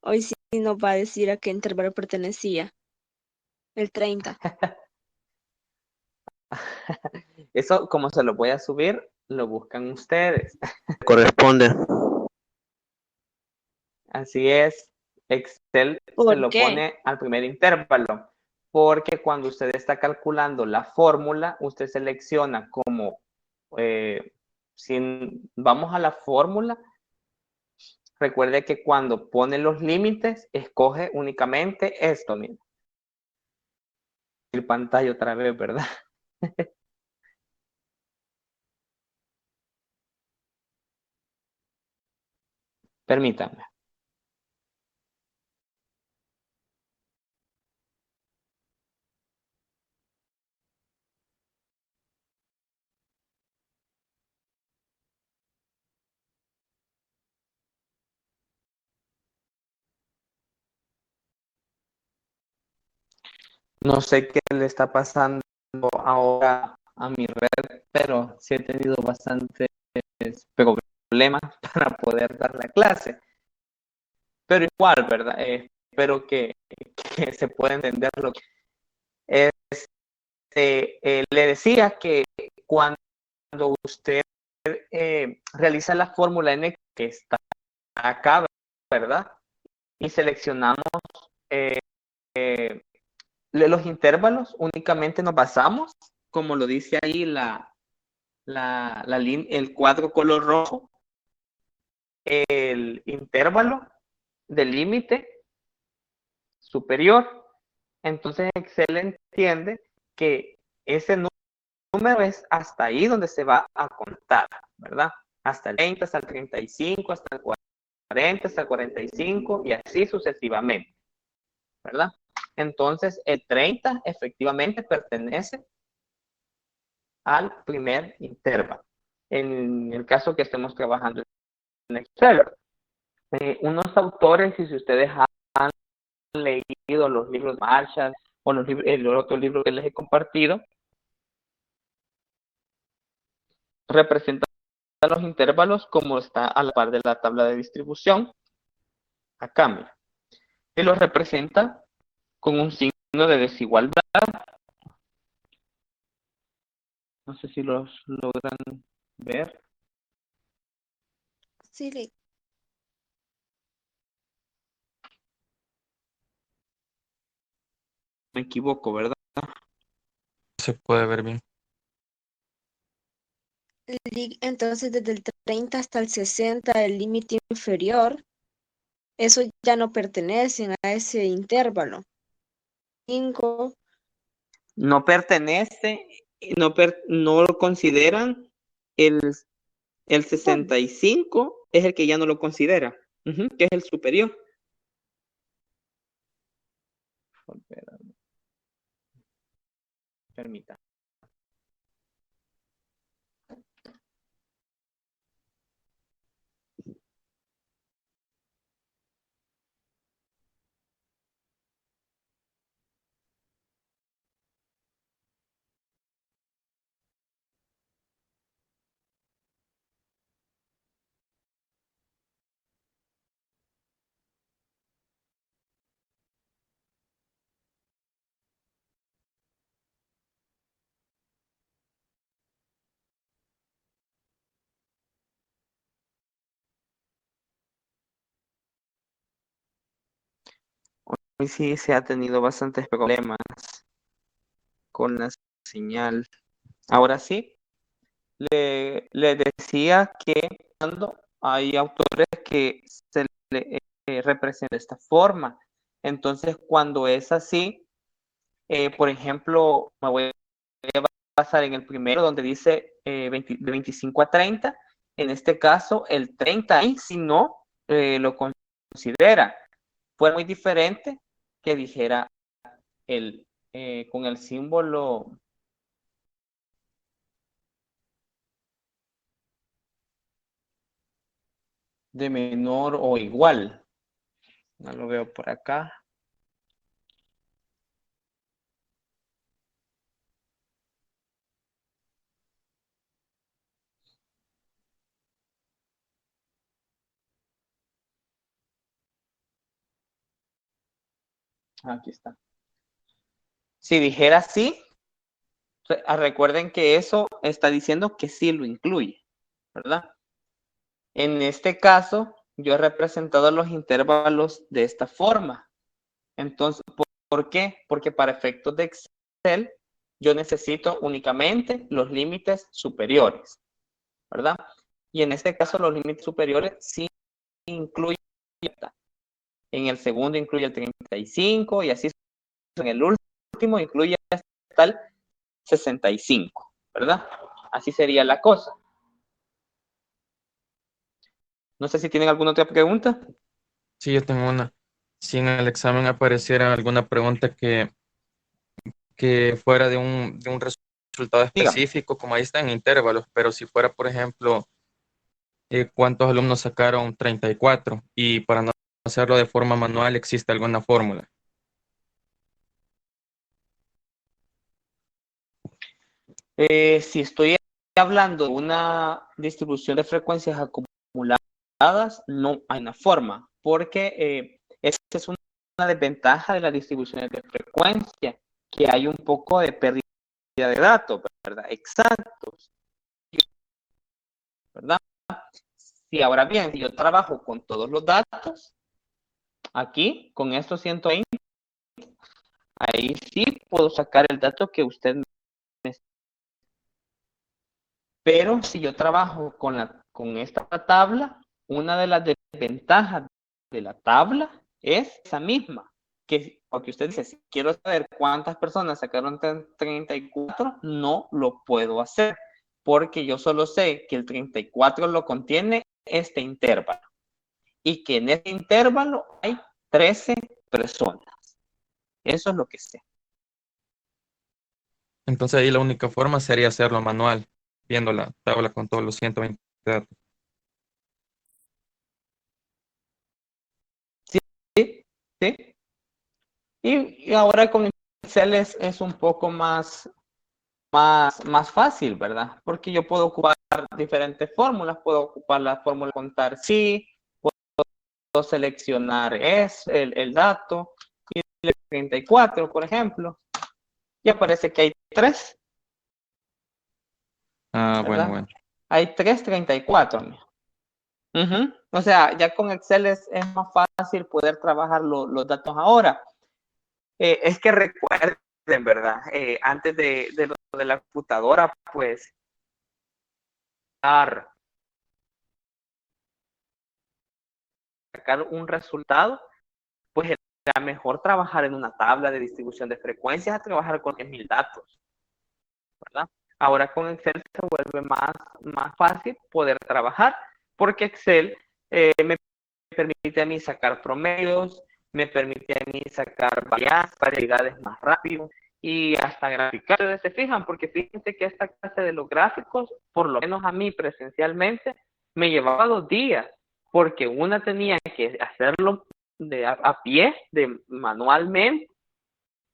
Hoy sí nos va a decir a qué intervalo pertenecía el 30. Eso, como se lo voy a subir, lo buscan ustedes. Corresponde. Así es, Excel se ¿Por lo qué? pone al primer intervalo, porque cuando usted está calculando la fórmula, usted selecciona como, si vamos a la fórmula, recuerde que cuando pone los límites, escoge únicamente esto, mira. El pantalla otra vez, ¿verdad? Permítame. No sé qué le está pasando ahora a mi red, pero sí he tenido bastantes problemas para poder dar la clase. Pero igual, ¿verdad? Espero que se pueda entender lo que le decía que cuando usted realiza la fórmula N que está acá, ¿verdad? Y seleccionamos los intervalos, únicamente nos basamos, como lo dice ahí el cuadro color rojo, el intervalo del límite superior. Entonces Excel entiende que ese número es hasta ahí donde se va a contar, ¿verdad? Hasta el 30, hasta el 35, hasta el 40, hasta el 45 y así sucesivamente, ¿verdad? Entonces el 30 efectivamente pertenece al primer intervalo. En el caso que estemos trabajando en Excel, unos autores, y si ustedes han leído los libros de Marshall o el otro libro que les he compartido, representan los intervalos como está a la par de la tabla de distribución. Acá, mira. Y los representa con un signo de desigualdad. No sé si los logran ver. Sí, Me equivoco, ¿verdad? Se puede ver bien. entonces desde el 30 hasta el 60, el límite inferior, eso ya no pertenecen a ese intervalo. 5. No pertenece, no lo consideran. El 65 es el que ya no lo considera, que es el superior. Permita. Hoy sí se ha tenido bastantes problemas con la señal. Ahora sí, le decía que cuando hay autores que se le representan de esta forma. Entonces, cuando es así, por ejemplo, me voy a basar en el primero donde dice de 25 a 30. En este caso, el 30 ahí si no lo considera. Fue muy diferente que dijera con el símbolo de menor o igual. No lo veo por acá. Aquí está. Si dijera sí, recuerden que eso está diciendo que sí lo incluye, ¿verdad? En este caso, yo he representado los intervalos de esta forma. Entonces, ¿por qué? Porque para efectos de Excel, yo necesito únicamente los límites superiores, ¿verdad? Y en este caso, los límites superiores sí incluyen, en el segundo incluye el 35 y así en el último incluye hasta el 65, ¿verdad? Así sería la cosa. No sé si tienen alguna otra pregunta. Sí, yo tengo una. Si en el examen apareciera alguna pregunta que fuera de un resultado Dígame. específico, como ahí está en intervalos, pero si fuera, por ejemplo, cuántos alumnos sacaron 34 y para no hacerlo de forma manual existe alguna fórmula. Si estoy hablando de una distribución de frecuencias acumuladas, no hay una forma, porque esa es una desventaja de las distribuciones de frecuencia, que hay un poco de pérdida de datos, ¿verdad? Exactos, ¿verdad? Si ahora bien, si yo trabajo con todos los datos, aquí, con estos 120, ahí sí puedo sacar el dato que usted necesita. Pero si yo trabajo con esta tabla, una de las desventajas de la tabla es esa misma, que porque usted dice, si quiero saber cuántas personas sacaron 34, no lo puedo hacer, porque yo solo sé que el 34 lo contiene este intervalo, y que en este intervalo hay 13 personas. Eso es lo que sé. Entonces ahí la única forma sería hacerlo manual, viendo la tabla con todos los 120 datos. ¿Sí? ¿Sí? Y ahora con Excel es un poco más fácil, ¿verdad? Porque yo puedo ocupar diferentes fórmulas, puedo ocupar la fórmula de contar sí, puedo seleccionar el dato, y el 34, por ejemplo, y aparece que hay 3, Ah, bueno, ¿verdad? bueno. Hay 3 34. O sea, ya con Excel es más fácil poder trabajar los datos ahora. Es que recuerden, ¿verdad? Antes de lo de la computadora, pues, sacar un resultado, pues era mejor trabajar en una tabla de distribución de frecuencias a trabajar con 10.000 datos, ¿verdad? Ahora con Excel se vuelve más fácil poder trabajar, porque Excel me permite a mí sacar promedios, me permite a mí sacar variedades más rápido y hasta graficar. Ustedes se fijan, porque fíjense que esta clase de los gráficos, por lo menos a mí presencialmente, me llevaba 2 días, porque una tenía que hacerlo a pie, manualmente,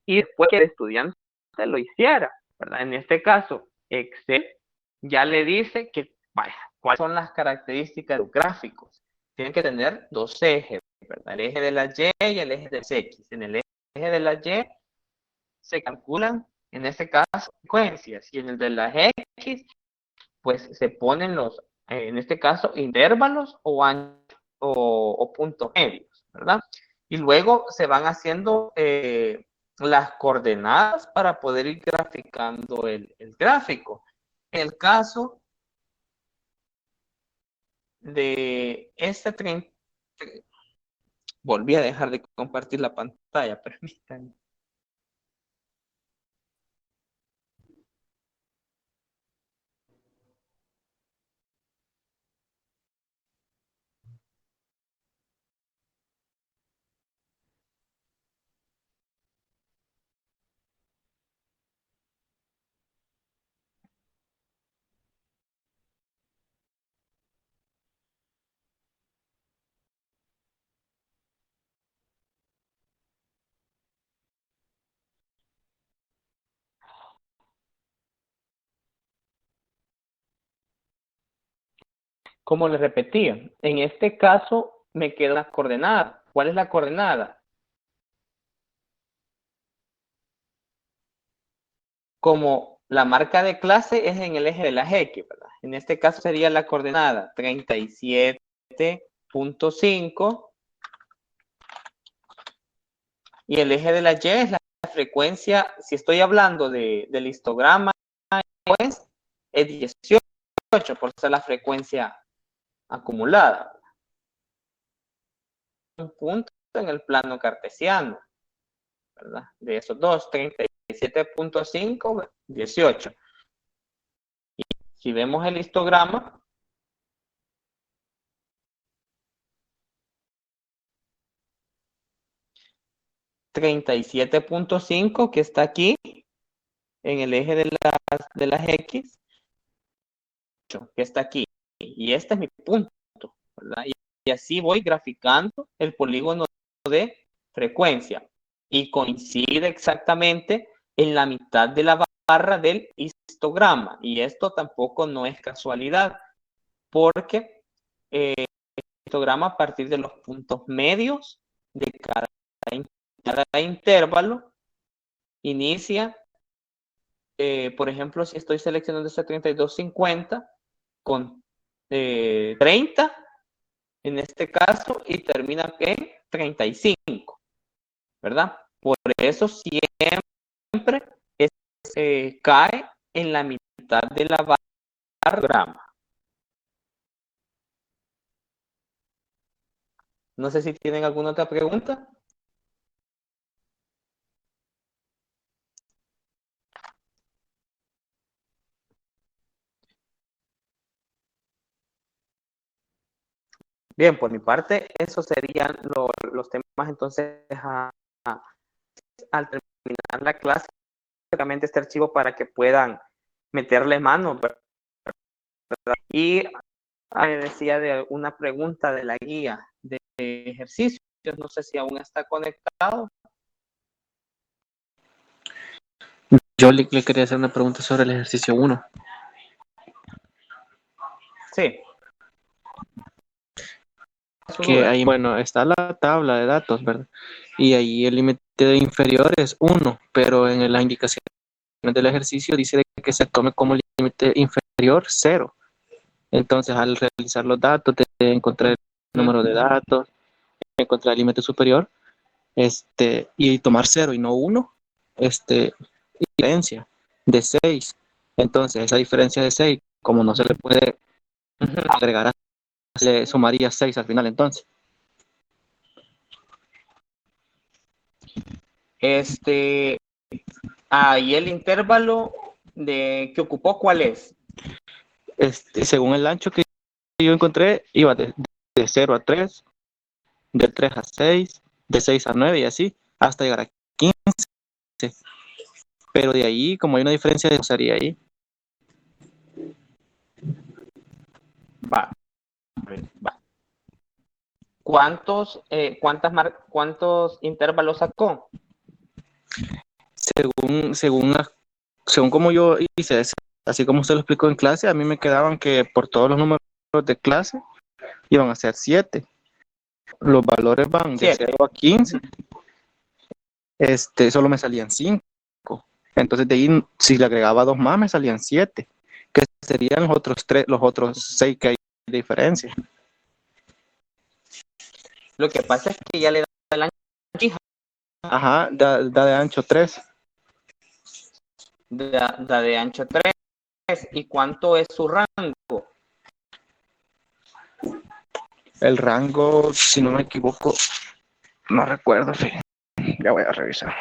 y después que el estudiante lo hiciera, ¿verdad? En este caso, Excel ya le dice que, vaya, cuáles son las características de los gráficos. Tienen que tener 2 ejes, ¿verdad? El eje de la Y y el eje de las X. En el eje de la Y se calculan, en este caso, frecuencias, y en el de las X, pues se ponen en este caso, intervalos o puntos medios, ¿verdad? Y luego se van haciendo las coordenadas para poder ir graficando el gráfico. En el caso de este 30, volví a dejar de compartir la pantalla, permítanme. como les repetía, en este caso me queda la coordenada. ¿Cuál es la coordenada? Como la marca de clase es en el eje de las X, ¿verdad? En este caso sería la coordenada 37.5 y el eje de la Y es la frecuencia, si estoy hablando del histograma, pues es 18, por ser la frecuencia acumulada. Un punto en el plano cartesiano, ¿verdad? De esos dos, 37.5, 18. Y si vemos el histograma, $37.5 que está aquí en el eje de las X, que está aquí. Y este es mi punto, ¿verdad? Y así voy graficando el polígono de frecuencia. Y coincide exactamente en la mitad de la barra del histograma. Y esto tampoco no es casualidad, porque el histograma a partir de los puntos medios de cada intervalo inicia, por ejemplo, si estoy seleccionando ese 3250 con 30 en este caso y termina en 35, ¿verdad? Por eso siempre cae en la mitad de la barra. No sé si tienen alguna otra pregunta. Bien, por mi parte, esos serían los temas entonces al terminar la clase, básicamente este archivo para que puedan meterle mano, ¿verdad? Y decía de una pregunta de la guía de ejercicios, no sé si aún está conectado. Yo le quería hacer una pregunta sobre el ejercicio 1. Sí. Que ahí, bueno, está la tabla de datos, ¿verdad? Y ahí el límite inferior es 1, pero en las indicaciones del ejercicio dice que se tome como límite inferior 0. Entonces, al realizar los datos, de encontrar el número de datos, encontrar el límite superior, y tomar 0 y no 1, diferencia de 6. Entonces, esa diferencia de 6, como no se le puede agregar, le sumaría 6 al final, entonces. Y el intervalo que ocupó, ¿cuál es? Según el ancho que yo encontré, iba de 0 a 3, de 3 a 6, de 6 a 9 y así, hasta llegar a 15. Pero de ahí, como hay una diferencia, sería ahí. Va. ¿Cuántos intervalos sacó? Según como yo hice, así como usted lo explicó en clase, a mí me quedaban que por todos los números de clase iban a ser 7. Los valores van de 0 a 15. Solo me salían 5. Entonces de ahí, si le agregaba 2 más, me salían 7, que serían los otros 6 que hay de diferencia. Lo que pasa es que ya le da el ancho. Ajá, da de ancho 3. Da de ancho 3. ¿Y cuánto es su rango? El rango, si no me equivoco, no recuerdo, sí. Ya voy a revisar.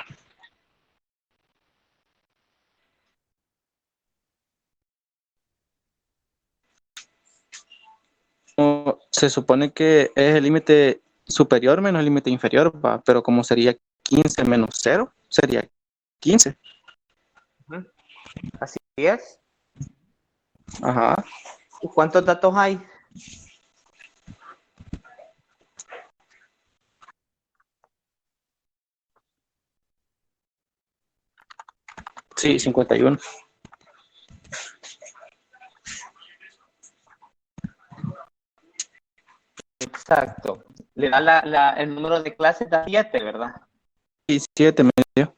Se supone que es el límite superior menos el límite inferior, ¿va? Pero como sería 15 menos 0, sería 15. Así es. Ajá. ¿Y cuántos datos hay? Sí, 51. Exacto. Le da el número de clases da 7, ¿verdad? Y 7 medio.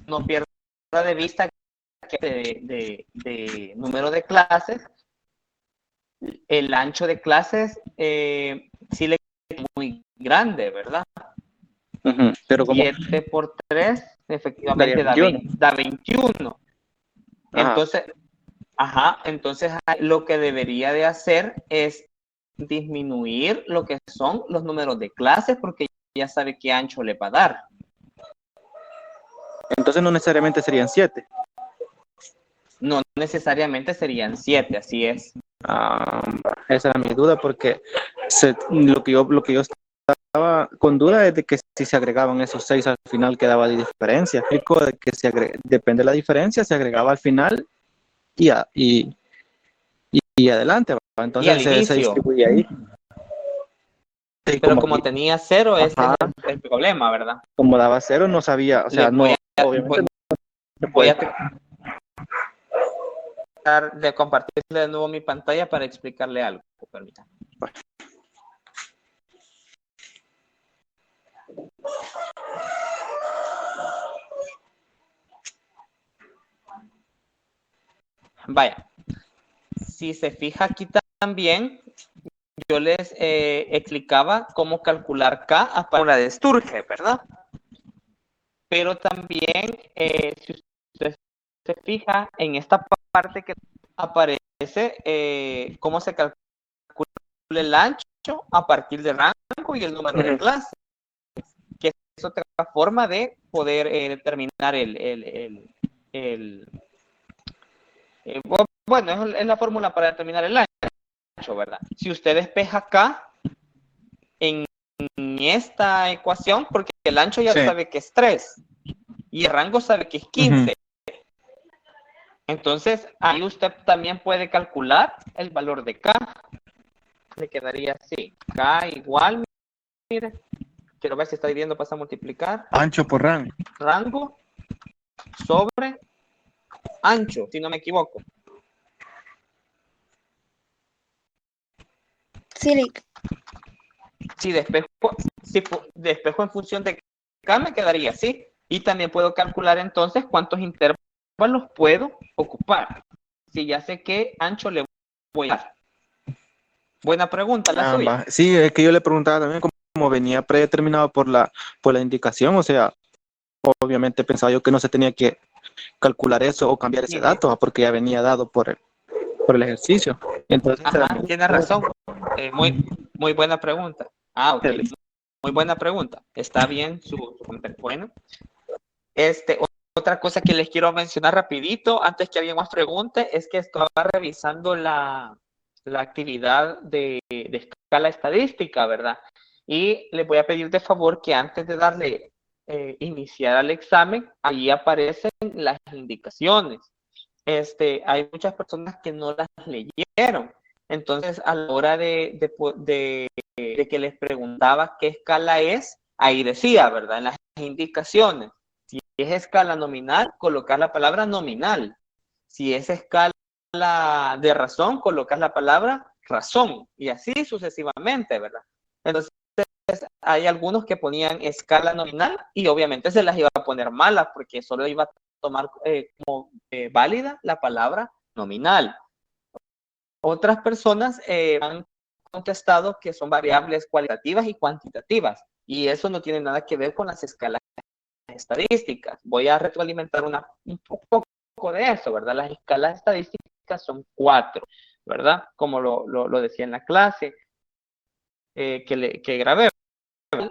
No pierda de vista que de número de clases, el ancho de clases sí le es muy grande, ¿verdad? Pero como 7 por 3 efectivamente da 21. Entonces, entonces lo que debería de hacer es disminuir lo que son los números de clases porque ya sabe qué ancho le va a dar. entonces no necesariamente serían 7. No necesariamente serían 7, así es. Esa era mi duda porque lo que yo estaba con duda es de que si se agregaban esos 6 al final quedaba de diferencia. Explico de que depende de la diferencia, se agregaba al final y adelante, ¿va? Y Entonces al se inicio, distribuye ahí. Sí, pero como tenía 0, ese Ajá. es el problema, ¿verdad? como daba 0 no sabía, o sea, Le voy a- obviamente voy a tratar de compartirle de nuevo mi pantalla para explicarle algo. Permítame. Vaya, si se fija aquí también, yo les explicaba cómo calcular K a fórmula de Sturge, ¿verdad? Pero también, si usted se fija en esta parte que aparece, cómo se calcula el ancho a partir del rango y el número de clases, que es otra forma de poder determinar bueno, es la fórmula para determinar el ancho, ¿verdad? Si usted despeja acá en esta ecuación, porque el ancho ya sabe que es 3 y el rango sabe que es 15. Entonces, ahí usted también puede calcular el valor de K. Le quedaría así. K igual, mire, quiero ver si está dividiendo, pasa a multiplicar. ancho por rango. Rango sobre ancho, si no me equivoco. Sí, Lick. Si despejo en función de K, me quedaría así. Y también puedo calcular entonces cuántos intervalos puedo ocupar. Si ya sé qué ancho le voy a dar. Buena pregunta la suya. Sí, es que yo le preguntaba también cómo venía predeterminado por la indicación, o sea, obviamente pensaba yo que no se tenía que calcular eso o cambiar ese dato, porque ya venía dado por el ejercicio. Entonces, tiene razón. Muy buena pregunta. Ok. Muy buena pregunta. Está bien su comentario. Bueno, otra cosa que les quiero mencionar rapidito, antes que alguien más pregunte, es que estaba revisando la actividad de escala estadística, ¿verdad? Y les voy a pedir de favor que antes de darle iniciar al examen, ahí aparecen las indicaciones. Hay muchas personas que no las leyeron. Entonces, a la hora de que les preguntaba qué escala es, ahí decía, ¿verdad? En las indicaciones. Si es escala nominal, colocar la palabra nominal. Si es escala de razón, colocas la palabra razón. Y así sucesivamente, ¿verdad? Entonces, hay algunos que ponían escala nominal y obviamente se las iba a poner malas porque solo iba a tomar como válida la palabra nominal. Otras personas han contestado que son variables cualitativas y cuantitativas y eso no tiene nada que ver con las escalas estadísticas. Voy a retroalimentar un poco de eso, ¿verdad? Las escalas estadísticas son 4, ¿verdad? Como lo decía en la clase que grabé.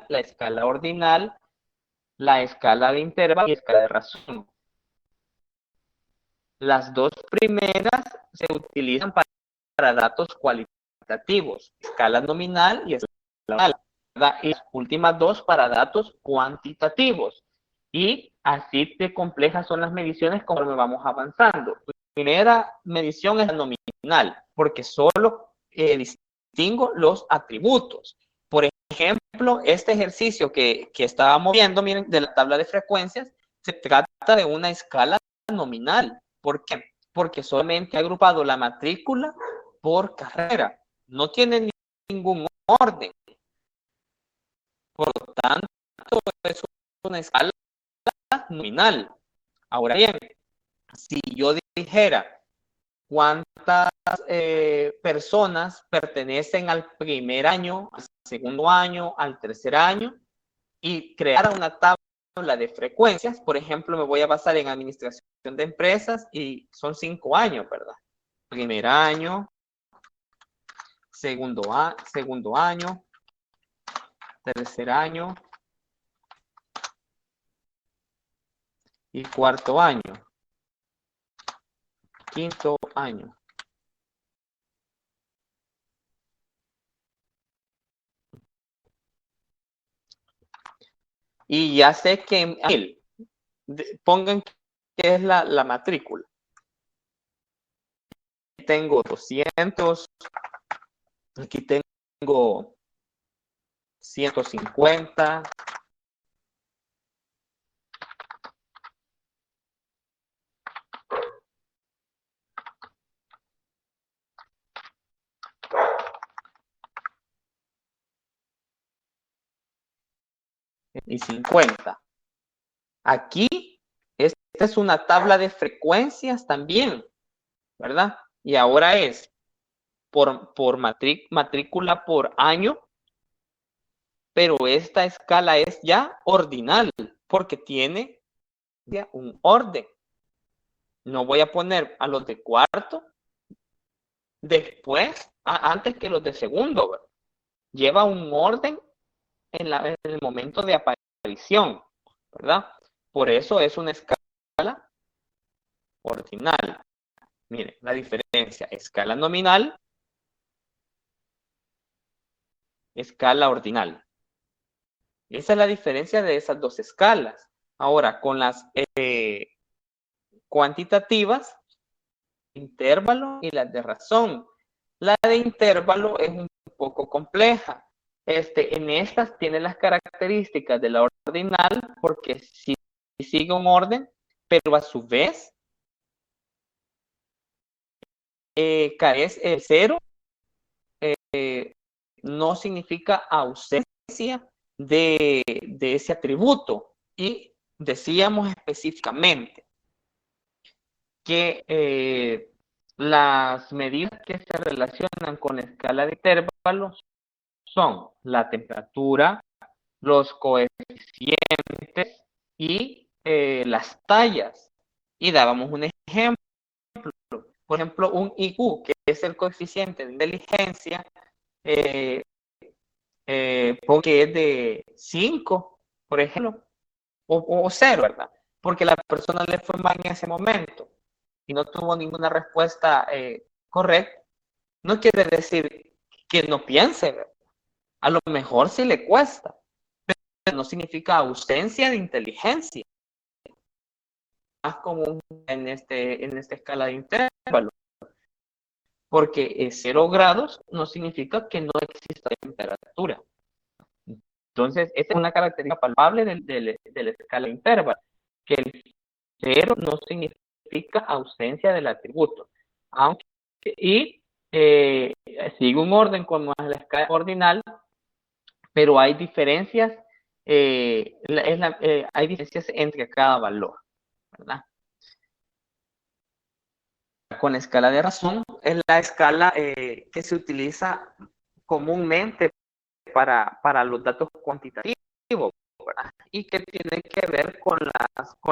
La escala ordinal, la escala de intervalo y la escala de razón. Las dos primeras se utilizan para datos cualitativos, escala nominal y escala ordinal, ¿verdad? Y las últimas dos para datos cuantitativos. Y así de complejas son las mediciones conforme vamos avanzando. La primera medición es la nominal, porque solo distingo los atributos. Por ejemplo, este ejercicio que estábamos viendo, miren, de la tabla de frecuencias, se trata de una escala nominal. ¿Por qué? Porque solamente he agrupado la matrícula por carrera. no tiene ningún orden. Por lo tanto, es una escala nominal. Ahora bien, si yo dijera cuántas personas pertenecen al primer año, al segundo año, al tercer año, y crear una tabla de frecuencias, por ejemplo, me voy a basar en administración de empresas y son 5 años, ¿verdad? Primer año, segundo año, tercer año y cuarto año, quinto año. Y ya sé que en abril, pongan que es la matrícula. Tengo 200, aquí tengo 150. Y 50. Aquí, esta es una tabla de frecuencias también, ¿verdad? Y ahora es por matrícula por año, pero esta escala es ya ordinal, porque tiene ya un orden. No voy a poner a los de cuarto después, antes que los de segundo, ¿verdad? Lleva un orden en el momento de aparición, ¿verdad? Por eso es una escala ordinal. Miren, la diferencia, escala nominal, escala ordinal. Esa es la diferencia de esas dos escalas. Ahora, con las cuantitativas, intervalo y las de razón. La de intervalo es un poco compleja. En estas tiene las características de la ordinal porque si sigue un orden, pero a su vez carece el cero, no significa ausencia de ese atributo. Y decíamos específicamente que las medidas que se relacionan con la escala de intervalos son la temperatura, los coeficientes y las tallas. Y dábamos un ejemplo. Por ejemplo, un IQ, que es el coeficiente de inteligencia, porque es de 5, por ejemplo, o 0, ¿verdad? Porque la persona le fue mal en ese momento y no tuvo ninguna respuesta correcta. No quiere decir que no piense, ¿verdad? A lo mejor sí le cuesta, pero no significa ausencia de inteligencia. Más común en esta escala de intervalo, porque 0 grados no significa que no exista temperatura. Entonces, esta es una característica palpable de la escala de intervalo, que el 0 no significa ausencia del atributo, aunque sigue un orden como es la escala ordinal, pero hay diferencias, hay diferencias entre cada valor, ¿verdad? Con la escala de razón es la escala que se utiliza comúnmente para los datos cuantitativos, ¿verdad? Y que tiene que ver con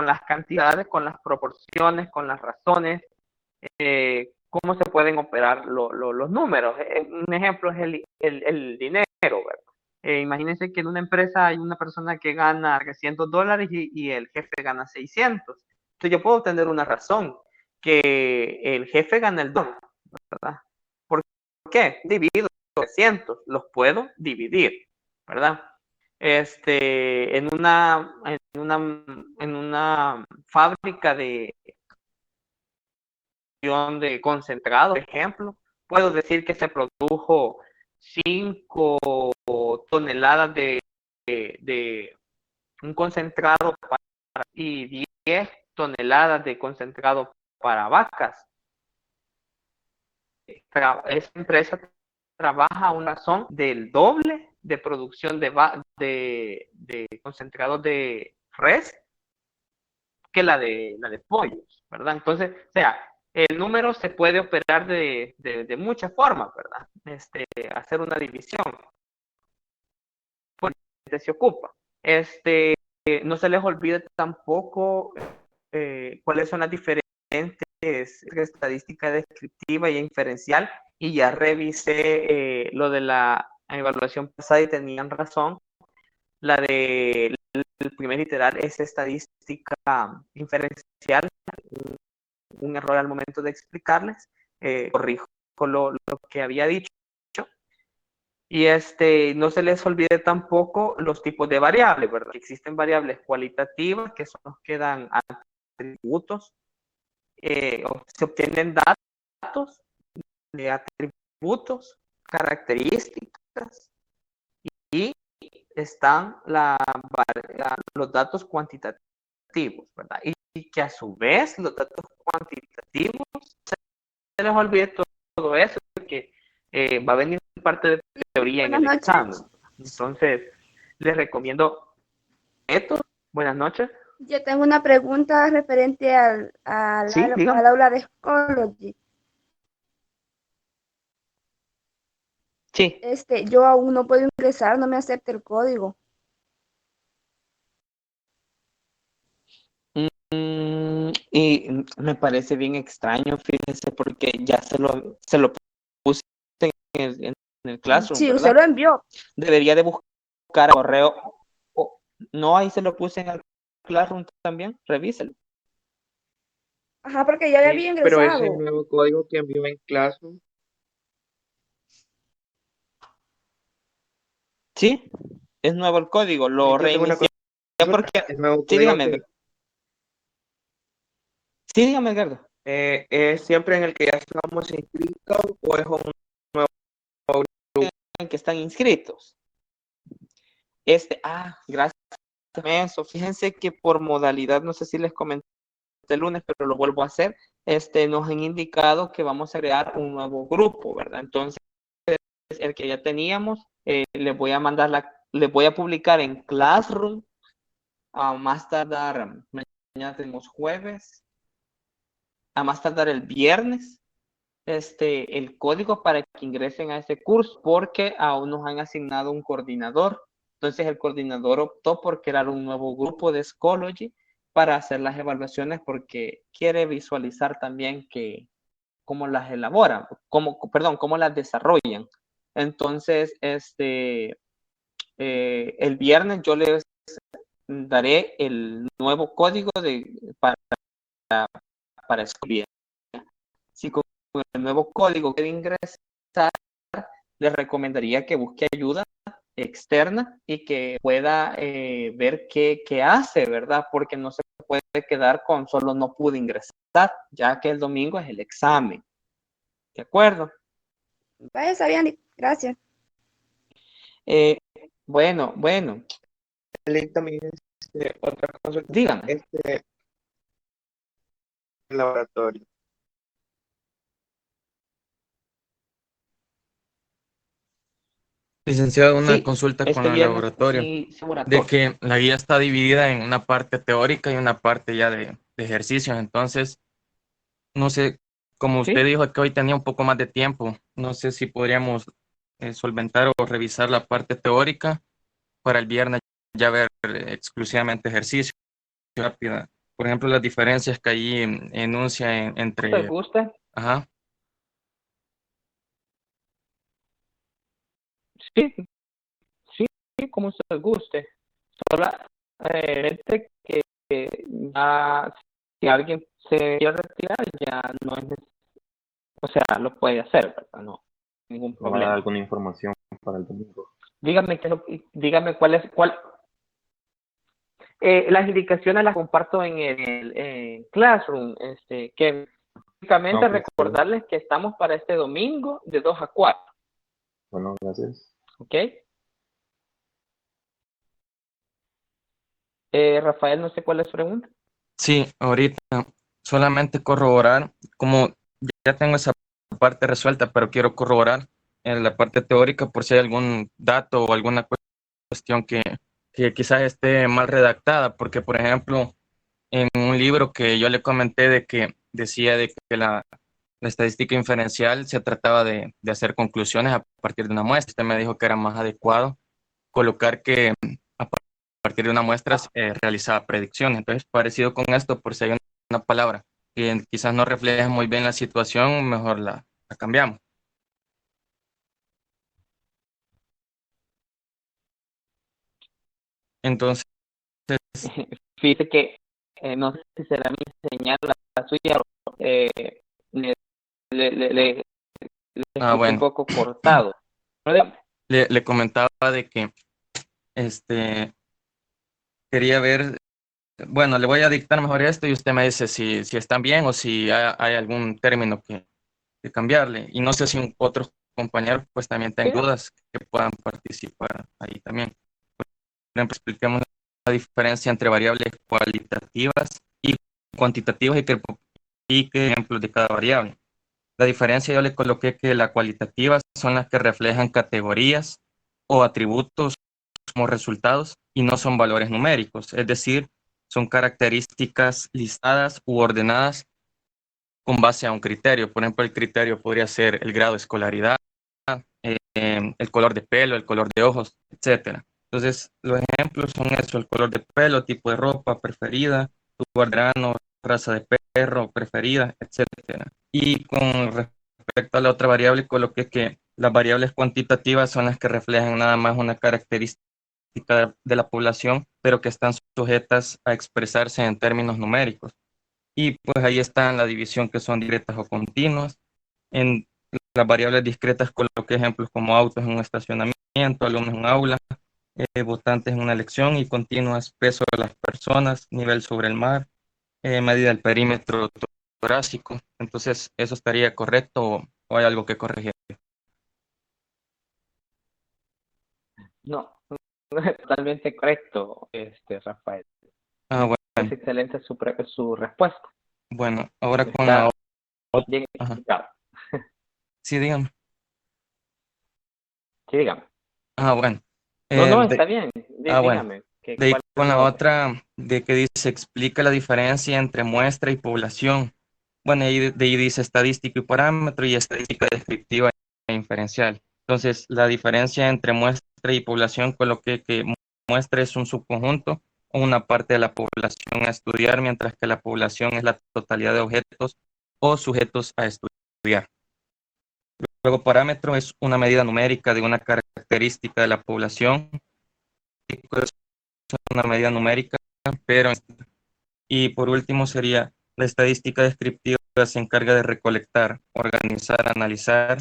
las cantidades, con las proporciones, con las razones, cómo se pueden operar los números. Un ejemplo es el dinero, ¿verdad? Imagínense que en una empresa hay una persona que gana $300 y el jefe gana 600. Entonces yo puedo tener una razón, que el jefe gana el doble, ¿verdad? ¿Por qué? Divido 300, los puedo dividir, ¿verdad? En una fábrica de concentrado, por ejemplo, puedo decir que se produjo 5 toneladas de un concentrado y 10 toneladas de concentrado para vacas. Esa empresa trabaja a una razón del doble de producción de concentrados de res que la de pollos, ¿verdad? Entonces, o sea, el número se puede operar de muchas formas, ¿verdad? Hacer una división, pues se ocupa. No se les olvide tampoco cuáles son las diferentes estadísticas descriptiva y inferencial, y ya revisé lo de la evaluación pasada y tenían razón. La del primer literal es estadística inferencial, un error al momento de explicarles, corrijo lo que había dicho. Y no se les olvide tampoco los tipos de variables, ¿verdad? Existen variables cualitativas, que son los que dan atributos, se obtienen datos de atributos, características, y están los datos cuantitativos, ¿verdad? Y que a su vez los datos cuantitativos, se les olvide todo eso, que va a venir parte de teoría en el examen. Entonces, les recomiendo esto. Buenas noches. Yo tengo una pregunta referente al aula de Schoology. Sí. Yo aún no puedo ingresar, no me acepta el código. Y me parece bien extraño, fíjese, porque ya se lo puse en el Classroom, Sí, ¿verdad? usted lo envió. Debería de buscar correo. No, ahí se lo puse en el Classroom también, revíselo. Ajá, porque ya había ingresado. Pero ese nuevo código que envió en Classroom. Sí, es nuevo el código, lo reinicié porque... Sí, dígame. Sí, dígame, Edgardo. ¿Es siempre en el que ya estamos inscritos o es un nuevo grupo en que están inscritos? Gracias a eso. Fíjense que por modalidad, no sé si les comenté el lunes, pero lo vuelvo a hacer, nos han indicado que vamos a crear un nuevo grupo, ¿verdad? Entonces, el que ya teníamos, les voy a publicar en Classroom, a más tardar, mañana tenemos jueves, a más tardar el viernes, el código para que ingresen a ese curso, porque aún nos han asignado un coordinador. Entonces el coordinador optó por crear un nuevo grupo de Schoology para hacer las evaluaciones, porque quiere visualizar también cómo las elaboran, cómo las desarrollan. Entonces, el viernes yo les daré el nuevo código para escribir. Si con el nuevo código quiere ingresar, les recomendaría que busque ayuda externa y que pueda ver qué hace, ¿verdad? Porque no se puede quedar con solo no pude ingresar, ya que el domingo es el examen. ¿De acuerdo? Vaya, sabían, gracias. Bueno. también otra cosa. Dígame. Laboratorio. Licenciado, una consulta con el laboratorio, de que la guía está dividida en una parte teórica y una parte ya de ejercicios. Entonces, no sé, como usted dijo que hoy tenía un poco más de tiempo, no sé si podríamos solventar o revisar la parte teórica para el viernes ya ver exclusivamente ejercicio rápida. Por ejemplo, las diferencias que allí enuncia entre... ¿Te gusta? Ajá. Sí, como se les guste. Solamente que ya, si alguien se quiere retirar, ya no es necesario. O sea, lo puede hacer, ¿verdad? No, ningún problema. ¿Va a dar alguna información para el domingo? Dígame cuál es. Las indicaciones las comparto en el Classroom. Que básicamente recordarles que estamos para este domingo de 2 a 4. Bueno, gracias. ¿Ok? Rafael, no sé cuál es su pregunta. Sí, ahorita solamente corroborar, como ya tengo esa parte resuelta, pero quiero corroborar en la parte teórica por si hay algún dato o alguna cuestión que quizás esté mal redactada, porque por ejemplo, en un libro que yo le comenté de que decía de que la estadística inferencial se trataba de hacer conclusiones a partir de una muestra. Usted me dijo que era más adecuado colocar que a partir de una muestra realizaba predicciones. Entonces, parecido con esto, por si hay una palabra que quizás no refleja muy bien la situación, mejor la cambiamos. Entonces, Fíjate que no sé si será mi señal la suya, le, le escuché un bueno, poco cortado. le comentaba de que quería ver, bueno, le voy a dictar mejor esto y usted me dice si están bien o si hay algún término que cambiarle. Y no sé si otros compañeros pues también tienen dudas que puedan participar ahí también. Por ejemplo, expliquemos la diferencia entre variables cualitativas y cuantitativas y qué ejemplos de cada variable. La diferencia yo le coloqué que las cualitativas son las que reflejan categorías o atributos como resultados y no son valores numéricos, es decir, son características listadas u ordenadas con base a un criterio. Por ejemplo, el criterio podría ser el grado de escolaridad, el color de pelo, el color de ojos, etcétera. Entonces, los ejemplos son eso: el color de pelo, tipo de ropa preferida, tu guardiano, raza de perro preferida, etcétera. Y con respecto a la otra variable, coloqué que las variables cuantitativas son las que reflejan nada más una característica de la población, pero que están sujetas a expresarse en términos numéricos. Y pues ahí está la división que son directas o continuas. En las variables discretas coloqué ejemplos como autos en un estacionamiento, alumnos en un aula, votantes en una elección, y continuas: peso de las personas, nivel sobre el mar, medida del perímetro torácico. Entonces, ¿eso estaría correcto o hay algo que corregir? No, totalmente correcto, Rafael. Bueno. Es excelente su respuesta. Bueno, ahora con Está la otra. bien explicado. Sí, dígame. Sí, dígame. Bueno. No, está bien. Bueno. Dígame. De ahí ¿Cuál con es la la otra, de que dice, explica la diferencia entre muestra y población. Bueno, de ahí dice estadístico y parámetro, y estadística descriptiva e inferencial. Entonces, la diferencia entre muestra y población, coloqué que muestra es un subconjunto o una parte de la población a estudiar, mientras que la población es la totalidad de objetos o sujetos a estudiar. Luego, parámetro es una medida numérica de una característica de la población. Es una medida numérica, pero... Y por último sería la estadística descriptiva, se encarga de recolectar, organizar, analizar,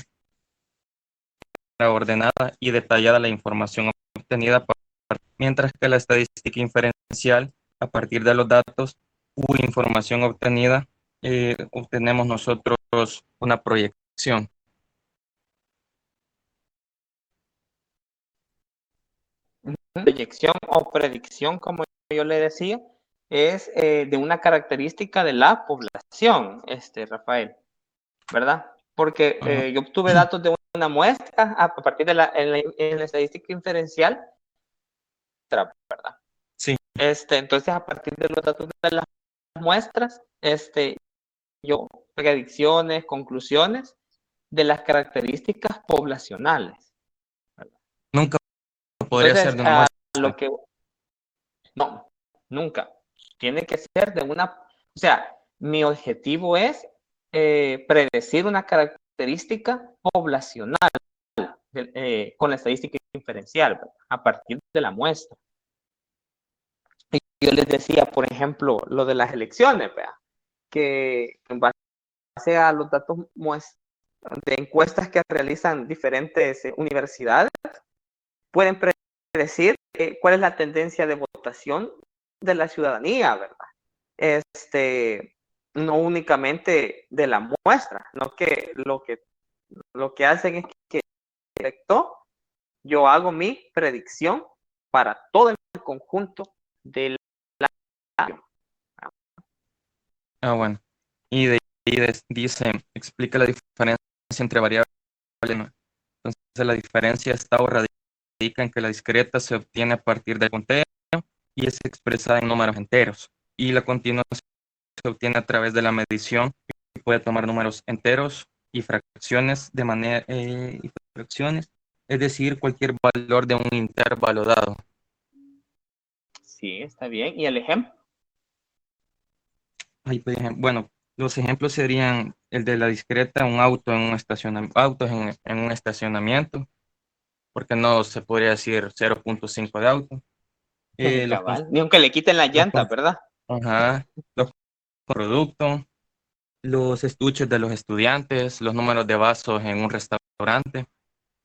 ordenada y detallada la información obtenida, mientras que la estadística inferencial, a partir de los datos u información obtenida, obtenemos nosotros una proyección. proyección o predicción, como yo le decía, es de una característica de la población, Rafael, ¿verdad? Porque yo obtuve datos de una muestra a partir de en la estadística inferencial, ¿verdad? Sí. Entonces, a partir de los datos de las muestras, yo predicciones, conclusiones de las características poblacionales, ¿verdad? Nunca podría Entonces, ser de una muestra. No, nunca. Tiene que ser de una... O sea, mi objetivo es predecir una característica poblacional con la estadística inferencial, ¿verdad? A partir de la muestra. Y yo les decía, por ejemplo, lo de las elecciones, ¿verdad? Que en base a los datos de encuestas que realizan diferentes universidades, pueden predecir cuál es la tendencia de votación de la ciudadanía, ¿verdad? No únicamente de la muestra, no que lo que hacen es que yo hago mi predicción para todo el conjunto de la... Bueno. Y de ahí dice, explica la diferencia entre variables. Entonces, la diferencia está o radica en que la discreta se obtiene a partir del conteo y es expresada en números enteros, y la continua se obtiene a través de la medición y puede tomar números enteros y fracciones de manera es decir, cualquier valor de un intervalo dado. Sí, está bien. ¿Y el ejemplo? Ahí, por ejemplo, bueno, los ejemplos serían el de la discreta, un auto en un estacionamiento, autos en un estacionamiento, porque no se podría decir 0.5 de auto. Cabal. Ni aunque le quiten la llanta, ¿verdad? Ajá, los productos, los estuches de los estudiantes, los números de vasos en un restaurante,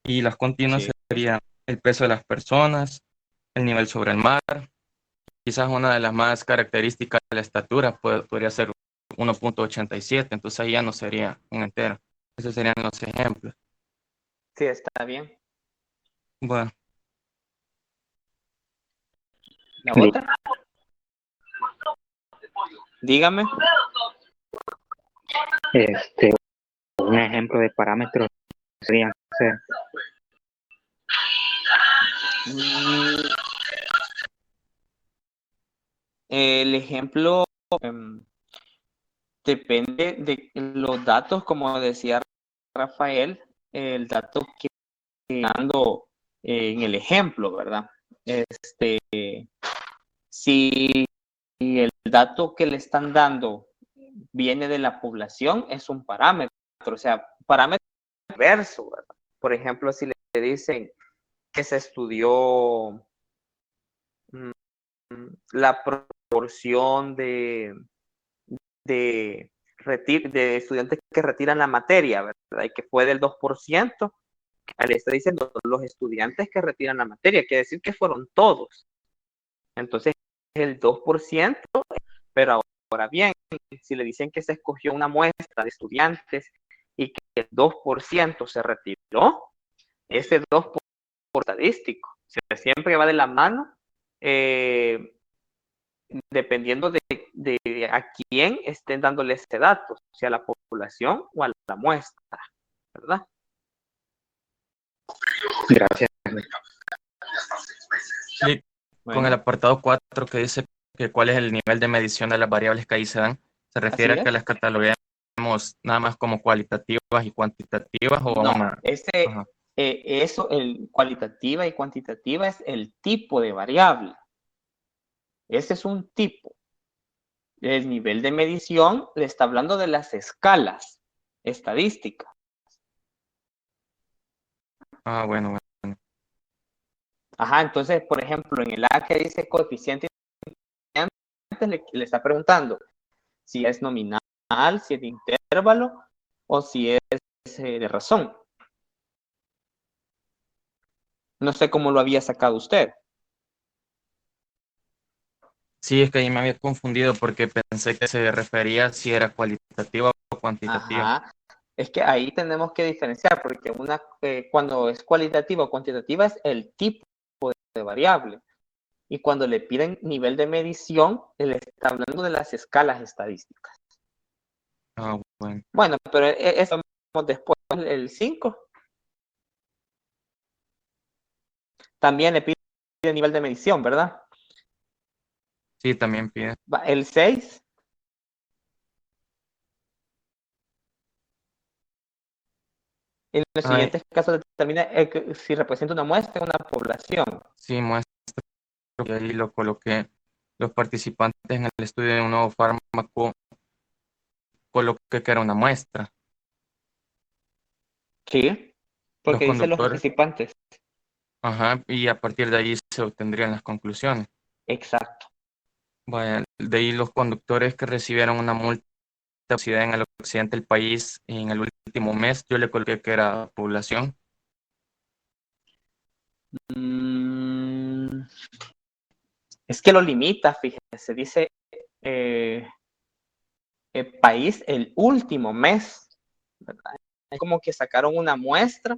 y las continuas Sí. serían el peso de las personas, el nivel sobre el mar. Quizás una de las más características de la estatura podría ser 1.87, entonces ahí ya no sería un entero. Esos serían los ejemplos. Sí, está bien. Bueno. ¿La otra? Dígame. Un ejemplo de parámetros sería El ejemplo depende de los datos, como decía Rafael, el dato que dando en el ejemplo, ¿verdad? Si el dato que le están dando viene de la población, es un parámetro, o sea, parámetro diverso, ¿verdad? Por ejemplo, si le dicen que se estudió la proporción de estudiantes que retiran la materia, ¿verdad? Y que fue del 2%, le está diciendo los estudiantes que retiran la materia, quiere decir que fueron todos. Entonces, el 2%, pero ahora bien, si le dicen que se escogió una muestra de estudiantes y que el 2% se retiró, ese 2% estadístico, o sea, siempre va de la mano, dependiendo de a quién estén dándole ese dato, si a la población o a la muestra, ¿verdad? Gracias. Sí, con el apartado 4 que dice que cuál es el nivel de medición de las variables que ahí se dan, ¿se refiere a que las cataloguemos nada más como cualitativas y cuantitativas? O no, eso, el cualitativa y cuantitativa es el tipo de variable. Ese es un tipo. El nivel de medición le está hablando de las escalas estadísticas. Ah, bueno. Ajá, entonces, por ejemplo, en el A que dice coeficiente, le está preguntando si es nominal, si es de intervalo o si es de razón. No sé cómo lo había sacado usted. Sí, es que ahí me había confundido porque pensé que se refería si era cualitativa o cuantitativa. Ajá. Es que ahí tenemos que diferenciar, porque cuando es cualitativa o cuantitativa es el tipo de variable. Y cuando le piden nivel de medición, él está hablando de las escalas estadísticas. Ah, bueno. Bueno, pero eso después, el 5. También le pide nivel de medición, ¿verdad? Sí, también pide. El 6. En los siguientes casos determina si representa una muestra o una población. Sí, muestra. Y ahí lo coloqué. Los participantes en el estudio de un nuevo fármaco coloqué que era una muestra. Sí, porque dice los participantes. Ajá, y a partir de ahí se obtendrían las conclusiones. Exacto. Bueno, de ahí los conductores que recibieron una multa en el occidente del país en el último mes, yo le coloqué que era población. Es que lo limita, fíjese, dice el país el último mes, ¿verdad? Es como que sacaron una muestra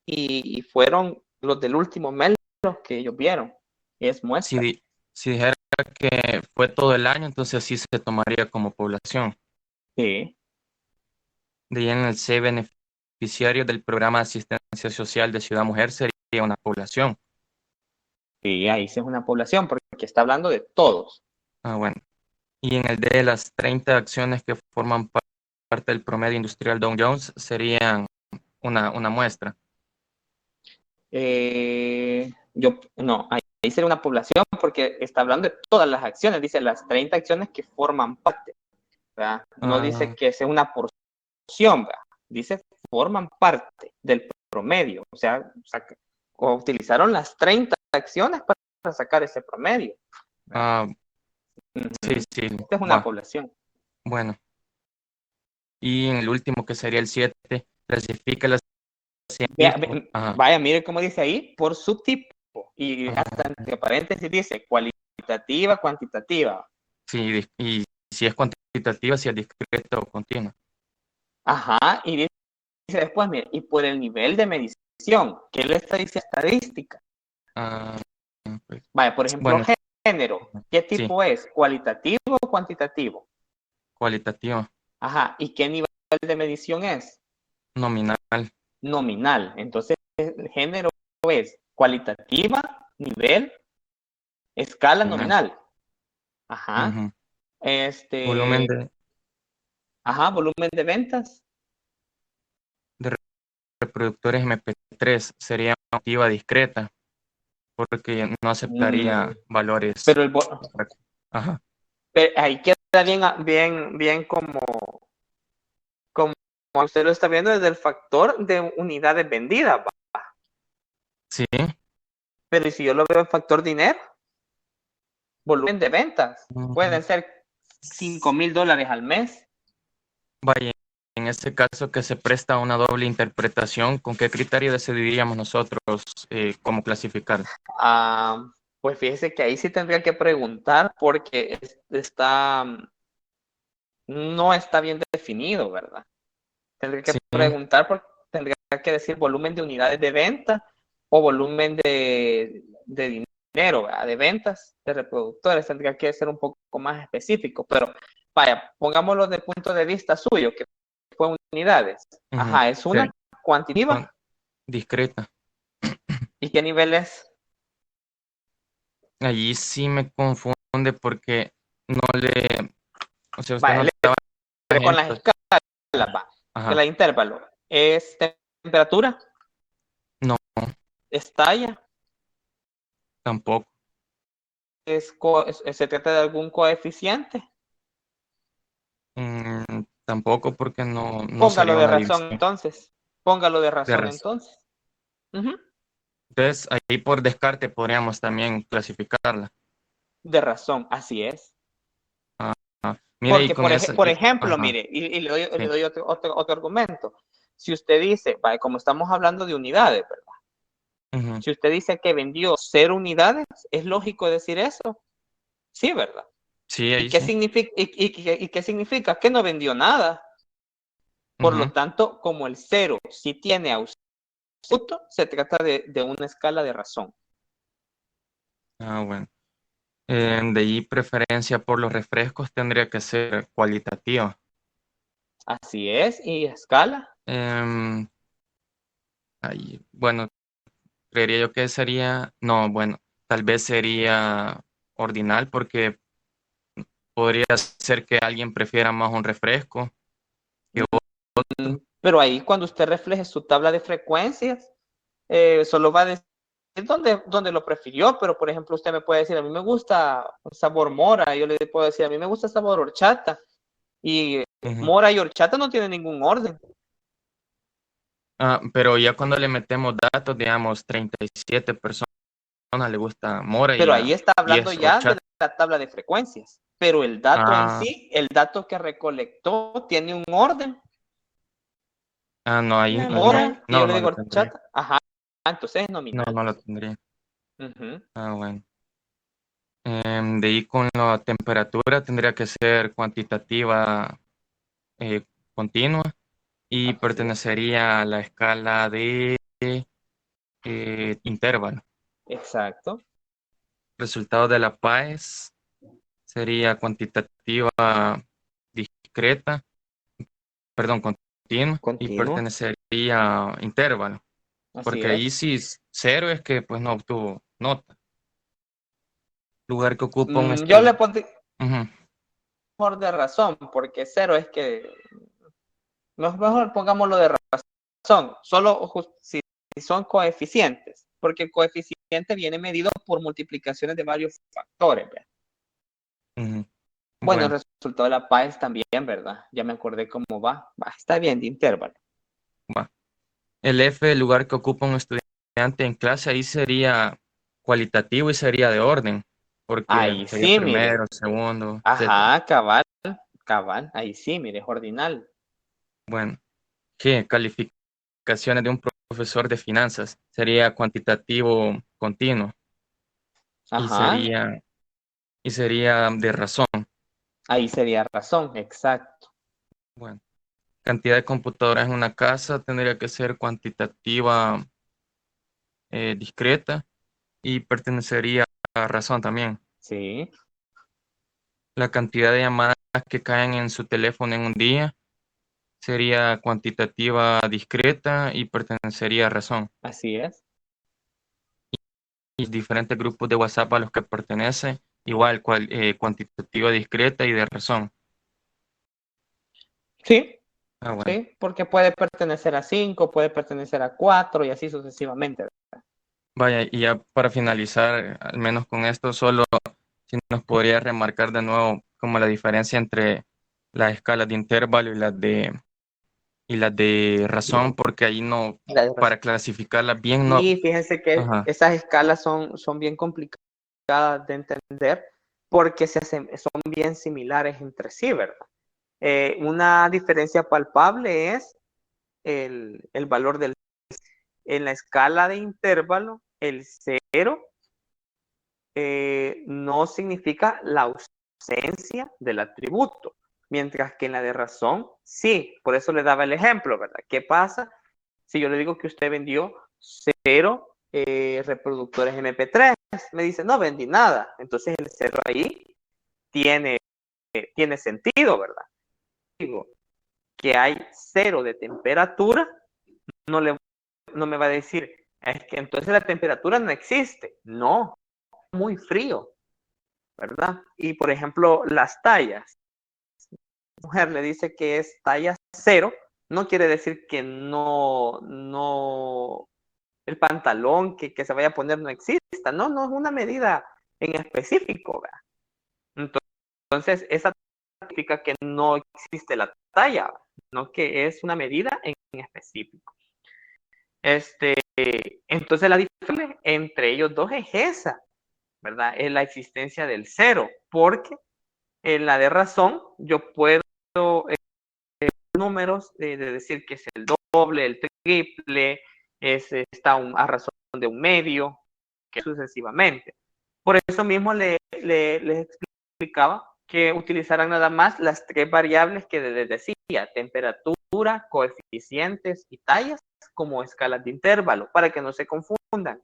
y fueron los del último mes los que ellos vieron. Es muestra. Si dijera que fue todo el año, entonces sí se tomaría como población. Sí. De ahí en el C, beneficios beneficiarios del programa de asistencia social de Ciudad Mujer sería una población. Sí, ahí sí es una población, porque está hablando de todos. Ah, bueno. Y en el de las 30 acciones que forman parte del promedio industrial Dow Jones serían una muestra. No, ahí sería una población porque está hablando de todas las acciones, dice las 30 acciones que forman parte, ¿verdad? No dice que sea una porción, ¿verdad? Dice forman parte del promedio, o sea, utilizaron las 30 acciones para sacar ese promedio. Sí, sí. Esta es una población. Bueno. Y en el último, que sería el 7, clasifica las... Vaya, mire cómo dice ahí, por subtipo. Y hasta entre paréntesis dice cualitativa, cuantitativa. Sí, y si es cuantitativa, si es discreta o continua. Ajá, y dice después, mire, y por el nivel de medición, ¿qué le está diciendo estadística? Pues, vaya, por ejemplo, bueno, género, ¿qué tipo es? ¿Cualitativo o cuantitativo? Cualitativo. Ajá, ¿y qué nivel de medición es? Nominal. Nominal. Entonces, el género es cualitativa, nivel, escala nominal. Ajá. Volumen de... Ajá, volumen de ventas. De reproductores MP3 sería activa discreta, porque no aceptaría valores. Pero Ajá. Pero ahí queda bien como usted lo está viendo desde el factor de unidades vendidas. ¿Va? Sí. Pero ¿y si yo lo veo en factor dinero? Volumen de ventas. Pueden ser $5,000 al mes. Vaya, en este caso que se presta una doble interpretación, ¿con qué criterio decidiríamos nosotros cómo clasificar? Pues fíjese que ahí sí tendría que preguntar porque no está bien definido, ¿verdad? Tendría que preguntar porque tendría que decir volumen de unidades de venta o volumen de dinero, ¿verdad? De ventas de reproductores. Tendría que ser un poco más específico, pero vaya, pongámoslo desde el punto de vista suyo, que fue unidades. Ajá, es una cuantitativa. Discreta. ¿Y qué nivel es? Allí sí me confunde porque no le... O sea, usted vale, no estaba... Con las escalas, va. Que la intervalo. ¿Es temperatura? No. ¿Es talla? Tampoco. ¿Se trata de algún coeficiente? Tampoco, porque no Póngalo sería de una razón división. entonces. Póngalo de razón entonces. Entonces, ahí por descarte podríamos también clasificarla. De razón, así es. Mire, porque, por ejemplo, mire, y le doy otro argumento. Si usted dice, vale, como estamos hablando de unidades, ¿verdad? Si usted dice que vendió 0 unidades, ¿es lógico decir eso? Sí, ¿verdad? Sí, ahí ¿Y qué significa? ¿Y qué significa? Que no vendió nada. Por lo tanto, como el 0 sí tiene absoluto, se trata de una escala de razón. Bueno. De ahí preferencia por los refrescos tendría que ser cualitativa. Así es, ¿y escala? Bueno, creería yo que sería, no, bueno, tal vez sería ordinal, porque podría ser que alguien prefiera más un refresco que otro. Pero ahí cuando usted refleje su tabla de frecuencias, solo va a decir dónde lo prefirió, pero por ejemplo usted me puede decir, a mí me gusta sabor mora, yo le puedo decir, a mí me gusta sabor horchata, y mora y horchata no tienen ningún orden. Pero ya cuando le metemos datos, digamos, 37 personas le gusta mora. Pero ahí está hablando ya de la tabla de frecuencias, pero el dato en sí, el dato que recolectó, tiene un orden. No, ahí mora, y yo le digo lo tendría. horchata, ajá, entonces es nominal. No lo tendría. Bueno. De ahí con la temperatura tendría que ser cuantitativa continua y pertenecería a la escala de intervalo. Exacto. Resultado de la PAES sería cuantitativa discreta, perdón, y pertenecería a intervalo. Porque ahí si 0 es que pues no obtuvo nota. Lugar que ocupa un Yo le estudio. pondría mejor de razón, porque 0 es que mejor pongámoslo de razón, solo si son coeficientes, porque el coeficiente viene medido por multiplicaciones de varios factores. Bueno, el resultado de la PAES también, ¿verdad? Ya me acordé cómo va. Está bien, de intervalo. Va. El F, el lugar que ocupa un estudiante en clase, ahí sería cualitativo y sería de orden. Porque ahí sería sí, primero, mire. segundo, Ajá, etcétera. cabal. Ahí sí, mire, es ordinal. Bueno, ¿qué? Calificaciones de un profesor de finanzas. Sería cuantitativo continuo. Ajá. Y sería de razón. Ahí sería razón, exacto. Bueno, cantidad de computadoras en una casa tendría que ser cuantitativa discreta y pertenecería a razón también. Sí. La cantidad de llamadas que caen en su teléfono en un día sería cuantitativa discreta y pertenecería a razón. Así es. Y diferentes grupos de WhatsApp a los que pertenece, igual cuantitativa discreta y de razón. Sí. Bueno. Sí, porque puede pertenecer a 5, puede pertenecer a 4 y así sucesivamente. Vaya, y ya para finalizar, al menos con esto, solo si nos podría remarcar de nuevo como la diferencia entre las escalas de intervalo y las de razón, porque ahí no, para clasificarlas bien no. Y fíjense que esas escalas son bien complicadas de entender porque son bien similares entre sí, ¿verdad? Una diferencia palpable es el valor del. En la escala de intervalo, el 0 no significa la ausencia del atributo, mientras que en la de razón, sí. Por eso le daba el ejemplo, ¿verdad? ¿Qué pasa si yo le digo que usted vendió 0 reproductores MP3? Me dice, no vendí nada. Entonces el 0 ahí tiene sentido, ¿verdad? Digo que hay 0 de temperatura, no me va a decir, es que entonces la temperatura no existe. No, muy frío, ¿verdad? Y por ejemplo, las tallas. La mujer le dice que es talla 0, no quiere decir que no el pantalón que se vaya a poner no exista. No es una medida en específico, ¿verdad? Entonces, esa significa que no existe la talla, no que es una medida en específico. Entonces, la diferencia entre ellos dos es esa, ¿verdad? Es la existencia del 0, porque en la de razón yo puedo números de decir que es el doble, el triple, está a razón de un medio, que sucesivamente. Por eso mismo les explicaba que utilizaran nada más las 3 variables que les decía, temperatura, coeficientes y tallas, como escalas de intervalo, para que no se confundan.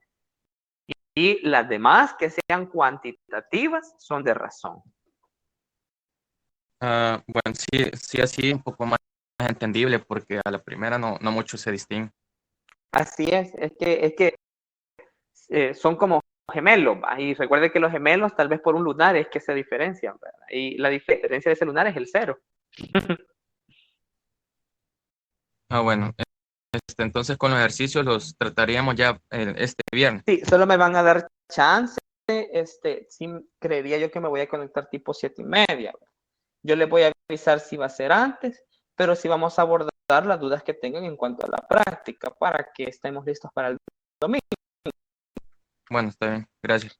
Y las demás que sean cuantitativas son de razón. Bueno, sí, así un poco más entendible, porque a la primera no mucho se distingue. Así es que son como gemelos, ¿va? Y recuerde que los gemelos, tal vez por un lunar, es que se diferencian, ¿verdad? Y la diferencia de ese lunar es el 0. Bueno, entonces con los ejercicios los trataríamos ya este viernes. Sí, solo me van a dar chance, sí, creería yo que me voy a conectar tipo 7:30. Yo les voy a avisar si va a ser antes, pero sí vamos a abordar las dudas que tengan en cuanto a la práctica para que estemos listos para el domingo. Bueno, está bien, gracias.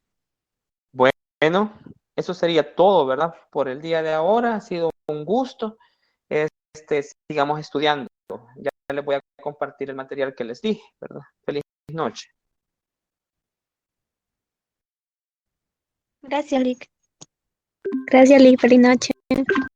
Bueno, eso sería todo, ¿verdad? Por el día de ahora, ha sido un gusto. Sigamos estudiando. Ya les voy a compartir el material que les dije, ¿verdad? Feliz noche. Gracias, Lick. Gracias, Lick. Feliz noche.